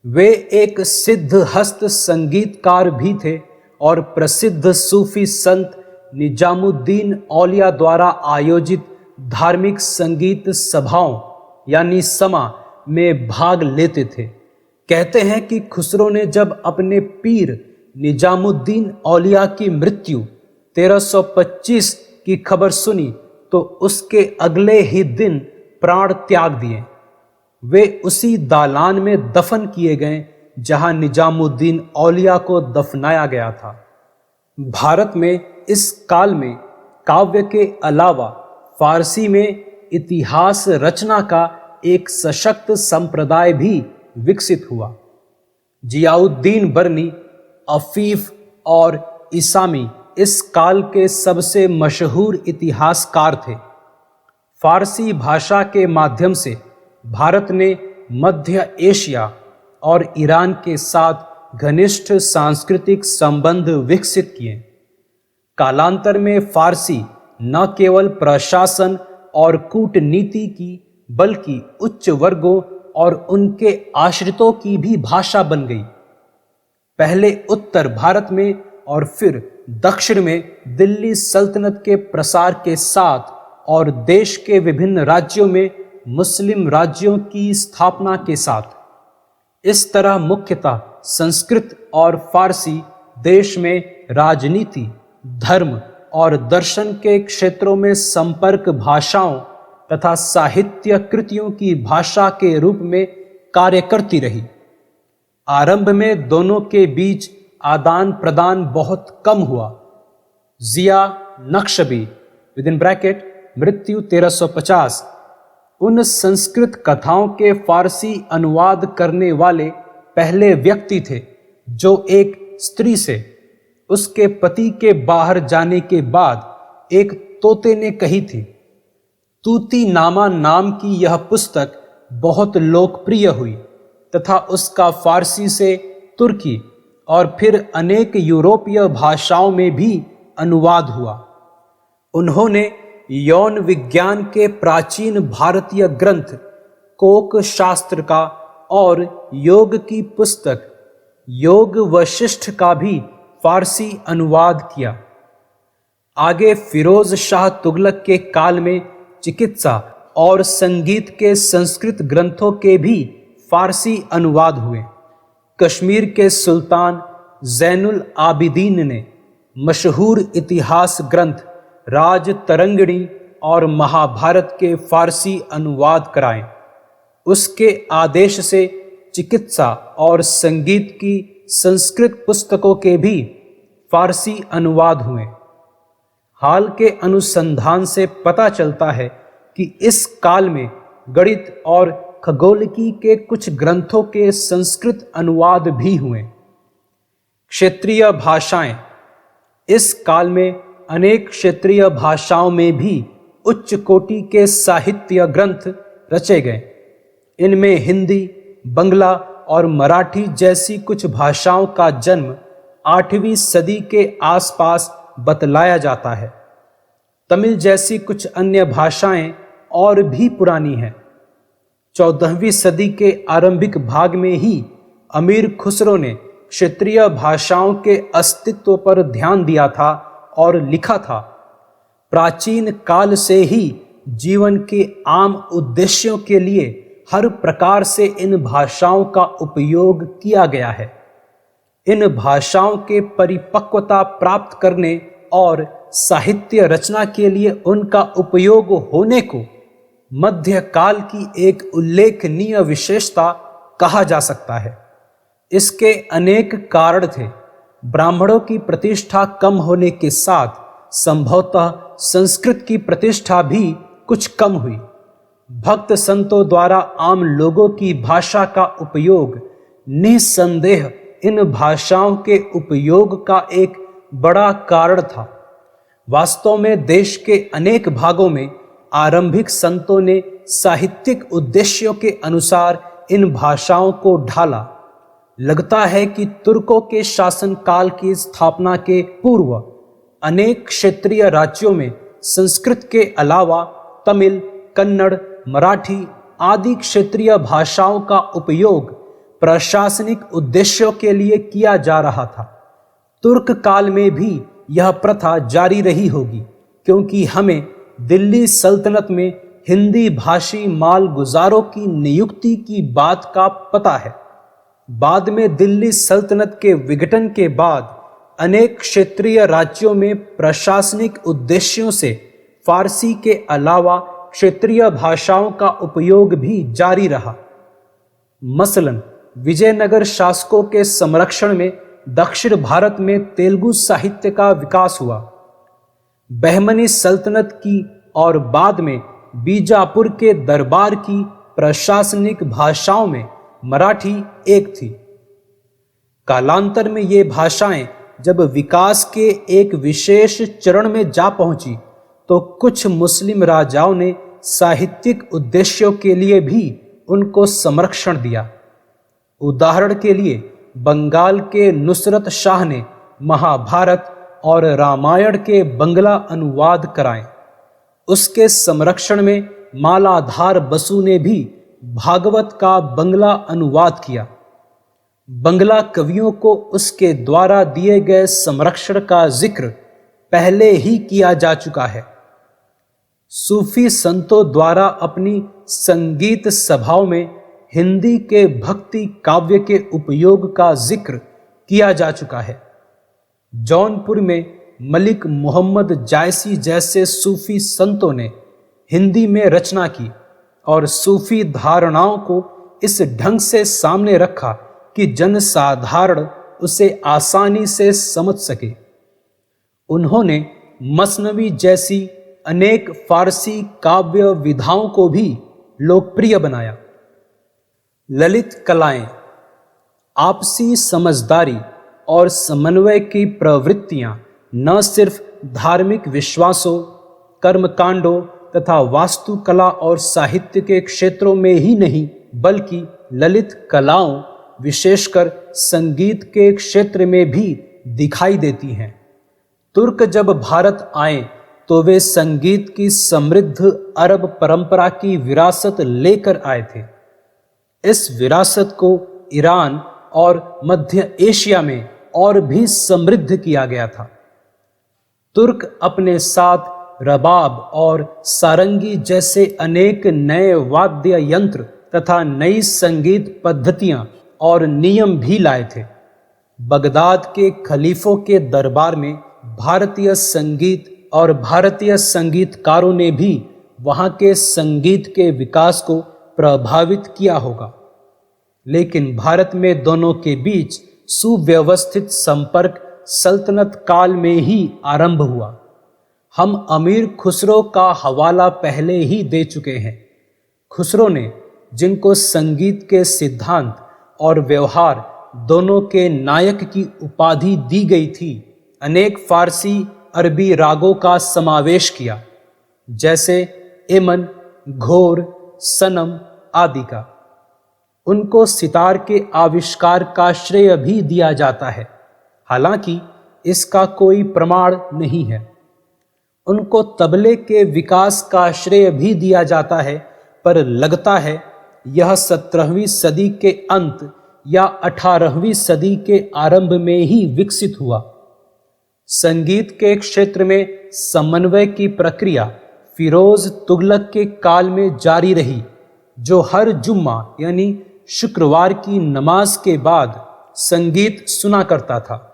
वे एक सिद्ध हस्त संगीतकार भी थे और प्रसिद्ध सूफी संत निजामुद्दीन औलिया द्वारा आयोजित धार्मिक संगीत सभाओं यानी समा में भाग लेते थे। कहते हैं कि खुसरो ने जब अपने पीर निजामुद्दीन औलिया की मृत्यु 1325 की खबर सुनी तो उसके अगले ही दिन प्राण त्याग दिए। वे उसी दालान में दफन किए गए जहां निजामुद्दीन औलिया को दफनाया गया था। भारत में इस काल में काव्य के अलावा फारसी में इतिहास रचना का एक सशक्त संप्रदाय भी विकसित हुआ। जियाउद्दीन बरनी, अफीफ और इसामी इस काल के सबसे मशहूर इतिहासकार थे। फारसी भाषा के माध्यम से भारत ने मध्य एशिया और ईरान के साथ घनिष्ठ सांस्कृतिक संबंध विकसित किए। कालांतर में फारसी न केवल प्रशासन और कूटनीति की बल्कि उच्च वर्गों और उनके आश्रितों की भी भाषा बन गई। पहले उत्तर भारत में और फिर दक्षिण में दिल्ली सल्तनत के प्रसार के साथ और देश के विभिन्न राज्यों में मुस्लिम राज्यों की स्थापना के साथ इस तरह मुख्यतः संस्कृत और फारसी देश में राजनीति, धर्म और दर्शन के क्षेत्रों में संपर्क भाषाओं तथा साहित्य कृतियों की भाषा के रूप में कार्य करती रही। आरंभ में दोनों के बीच आदान प्रदान बहुत कम हुआ। जिया नक्शबी (मृत्यु 1350) उन संस्कृत कथाओं के फारसी अनुवाद करने वाले पहले व्यक्ति थे जो एक स्त्री से उसके पति के बाहर जाने के बाद एक तोते ने कही थी। तूती नामा नाम की यह पुस्तक बहुत लोकप्रिय हुई तथा उसका फारसी से तुर्की और फिर अनेक यूरोपीय भाषाओं में भी अनुवाद हुआ। उन्होंने यौन विज्ञान के प्राचीन भारतीय ग्रंथ कोक शास्त्र का और योग की पुस्तक योग वशिष्ठ का भी फारसी अनुवाद किया। आगे फिरोज शाह तुगलक के काल में चिकित्सा और संगीत के संस्कृत ग्रंथों के भी फारसी अनुवाद हुए। कश्मीर के सुल्तान जैनुल आबिदीन ने मशहूर इतिहास ग्रंथ राज तरंगिणी और महाभारत के फारसी अनुवाद कराए। उसके आदेश से चिकित्सा और संगीत की संस्कृत पुस्तकों के भी फारसी अनुवाद हुए। हाल के अनुसंधान से पता चलता है कि इस काल में गणित और खगोलिकी के कुछ ग्रंथों के संस्कृत अनुवाद भी हुए। क्षेत्रीय भाषाएं। इस काल में अनेक क्षेत्रीय भाषाओं में भी उच्च कोटि के साहित्य ग्रंथ रचे गए। इनमें हिंदी, बंगला और मराठी जैसी कुछ भाषाओं का जन्म 8वीं सदी के आसपास बतलाया जाता है। तमिल जैसी कुछ अन्य भाषाएं और भी पुरानी हैं। 14वीं सदी के आरंभिक भाग में ही अमीर खुसरो ने क्षेत्रीय भाषाओं के अस्तित्व पर ध्यान दिया था और लिखा था, प्राचीन काल से ही जीवन के आम उद्देश्यों के लिए हर प्रकार से इन भाषाओं का उपयोग किया गया है। इन भाषाओं के परिपक्वता प्राप्त करने और साहित्य रचना के लिए उनका उपयोग होने को मध्यकाल की एक उल्लेखनीय विशेषता कहा जा सकता है। इसके अनेक कारण थे। ब्राह्मणों की प्रतिष्ठा कम होने के साथ संभवतः संस्कृत की प्रतिष्ठा भी कुछ कम हुई। भक्त संतों द्वारा आम लोगों की भाषा का उपयोग निसंदेह इन भाषाओं के उपयोग का एक बड़ा कारण था। वास्तव में देश के अनेक भागों में आरंभिक संतों ने साहित्यिक उद्देश्यों के अनुसार इन भाषाओं को ढाला। लगता है कि तुर्कों के शासनकाल की स्थापना के पूर्व अनेक क्षेत्रीय राज्यों में संस्कृत के अलावा तमिल, कन्नड़, मराठी आदि क्षेत्रीय भाषाओं का उपयोग प्रशासनिक उद्देश्यों के लिए किया जा रहा था। तुर्क काल में भी यह प्रथा जारी रही होगी, क्योंकि हमें दिल्ली सल्तनत में हिंदी भाषी मालगुजारों की नियुक्ति की बात का पता है। बाद में दिल्ली सल्तनत के विघटन के बाद अनेक क्षेत्रीय राज्यों में प्रशासनिक उद्देश्यों से फारसी के अलावा क्षेत्रीय भाषाओं का उपयोग भी जारी रहा। मसलन विजयनगर शासकों के संरक्षण में दक्षिण भारत में तेलुगु साहित्य का विकास हुआ। बहमनी सल्तनत की और बाद में बीजापुर के दरबार की प्रशासनिक भाषाओं में मराठी एक थी। कालांतर में ये भाषाएं जब विकास के एक विशेष चरण में जा पहुंची तो कुछ मुस्लिम राजाओं ने साहित्यिक उद्देश्यों के लिए भी उनको संरक्षण दिया। उदाहरण के लिए बंगाल के नुसरत शाह ने महाभारत और रामायण के बंगला अनुवाद कराए। उसके संरक्षण में मालाधार बसु ने भी भागवत का बंगला अनुवाद किया। बंगला कवियों को उसके द्वारा दिए गए संरक्षण का जिक्र पहले ही किया जा चुका है। सूफी संतों द्वारा अपनी संगीत सभाओं में हिंदी के भक्ति काव्य के उपयोग का जिक्र किया जा चुका है। जौनपुर में मलिक मोहम्मद जायसी जैसे सूफी संतों ने हिंदी में रचना की और सूफी धारणाओं को इस ढंग से सामने रखा कि जनसाधारण उसे आसानी से समझ सके। उन्होंने मसनवी जैसी अनेक फारसी काव्य विधाओं को भी लोकप्रिय बनाया। ललित कलाएं आपसी समझदारी और समन्वय की प्रवृत्तियां न सिर्फ धार्मिक विश्वासों, कर्मकांडों तथा वास्तुकला और साहित्य के क्षेत्रों में ही नहीं, बल्कि ललित कलाओं विशेषकर संगीत के क्षेत्र में भी दिखाई देती हैं। तुर्क जब भारत आए तो वे संगीत की समृद्ध अरब परंपरा की विरासत लेकर आए थे। इस विरासत को ईरान और मध्य एशिया में और भी समृद्ध किया गया था। तुर्क अपने साथ रबाब और सारंगी जैसे अनेक नए वाद्य यंत्र तथा नई संगीत पद्धतियां और नियम भी लाए थे। बगदाद के खलीफों के दरबार में भारतीय संगीत और भारतीय संगीतकारों ने भी वहां के संगीत के विकास को प्रभावित किया होगा। लेकिन भारत में दोनों के बीच सुव्यवस्थित संपर्क सल्तनत काल में ही आरंभ हुआ। हम अमीर खुसरो का हवाला पहले ही दे चुके हैं। खुसरो ने, जिनको संगीत के सिद्धांत और व्यवहार दोनों के नायक की उपाधि दी गई थी, अनेक फारसी अरबी रागों का समावेश किया, जैसे एमन, घोर, सनम आदि का। उनको सितार के आविष्कार का श्रेय भी दिया जाता है, हालांकि इसका कोई प्रमाण नहीं है। उनको तबले के विकास का श्रेय भी दिया जाता है, पर लगता है यह 17वीं सदी के अंत या 18वीं सदी के आरंभ में ही विकसित हुआ। संगीत के क्षेत्र में समन्वय की प्रक्रिया फिरोज तुगलक के काल में जारी रही, जो हर जुम्मा यानी शुक्रवार की नमाज के बाद संगीत सुना करता था।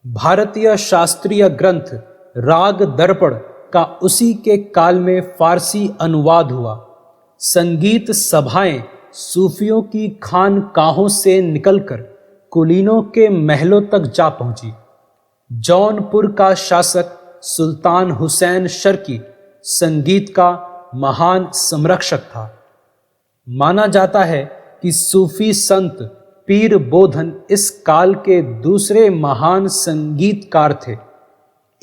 भारतीय शास्त्रीय ग्रंथ राग दर्पण का उसी के काल में फारसी अनुवाद हुआ। संगीत सभाएं सूफियों की खानकाहों से निकलकर कुलीनों के महलों तक जा पहुंची। जौनपुर का शासक सुल्तान हुसैन शर्की संगीत का महान संरक्षक था। माना जाता है कि सूफी संत पीर बोधन इस काल के दूसरे महान संगीतकार थे।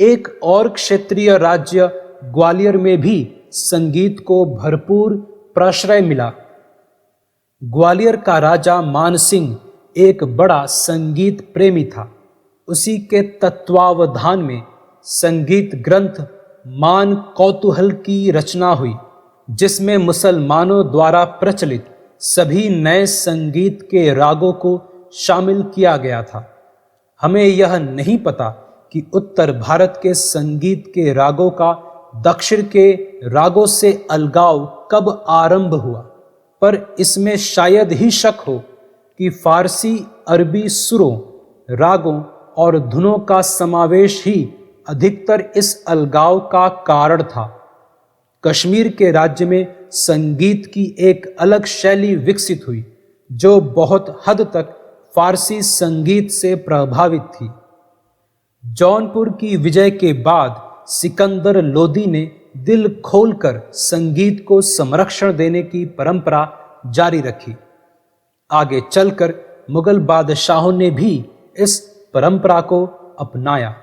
एक और क्षेत्रीय राज्य ग्वालियर में भी संगीत को भरपूर प्रश्रय मिला। ग्वालियर का राजा मानसिंह एक बड़ा संगीत प्रेमी था। उसी के तत्वावधान में संगीत ग्रंथ मान कौतूहल की रचना हुई, जिसमें मुसलमानों द्वारा प्रचलित सभी नए संगीत के रागों को शामिल किया गया था। हमें यह नहीं पता कि उत्तर भारत के संगीत के रागों का दक्षिण के रागों से अलगाव कब आरंभ हुआ, पर इसमें शायद ही शक हो कि फारसी अरबी सुरों, रागों और धुनों का समावेश ही अधिकतर इस अलगाव का कारण था। कश्मीर के राज्य में संगीत की एक अलग शैली विकसित हुई, जो बहुत हद तक फारसी संगीत से प्रभावित थी। जौनपुर की विजय के बाद सिकंदर लोदी ने दिल खोलकर संगीत को संरक्षण देने की परंपरा जारी रखी। आगे चलकर मुगल बादशाहों ने भी इस परंपरा को अपनाया।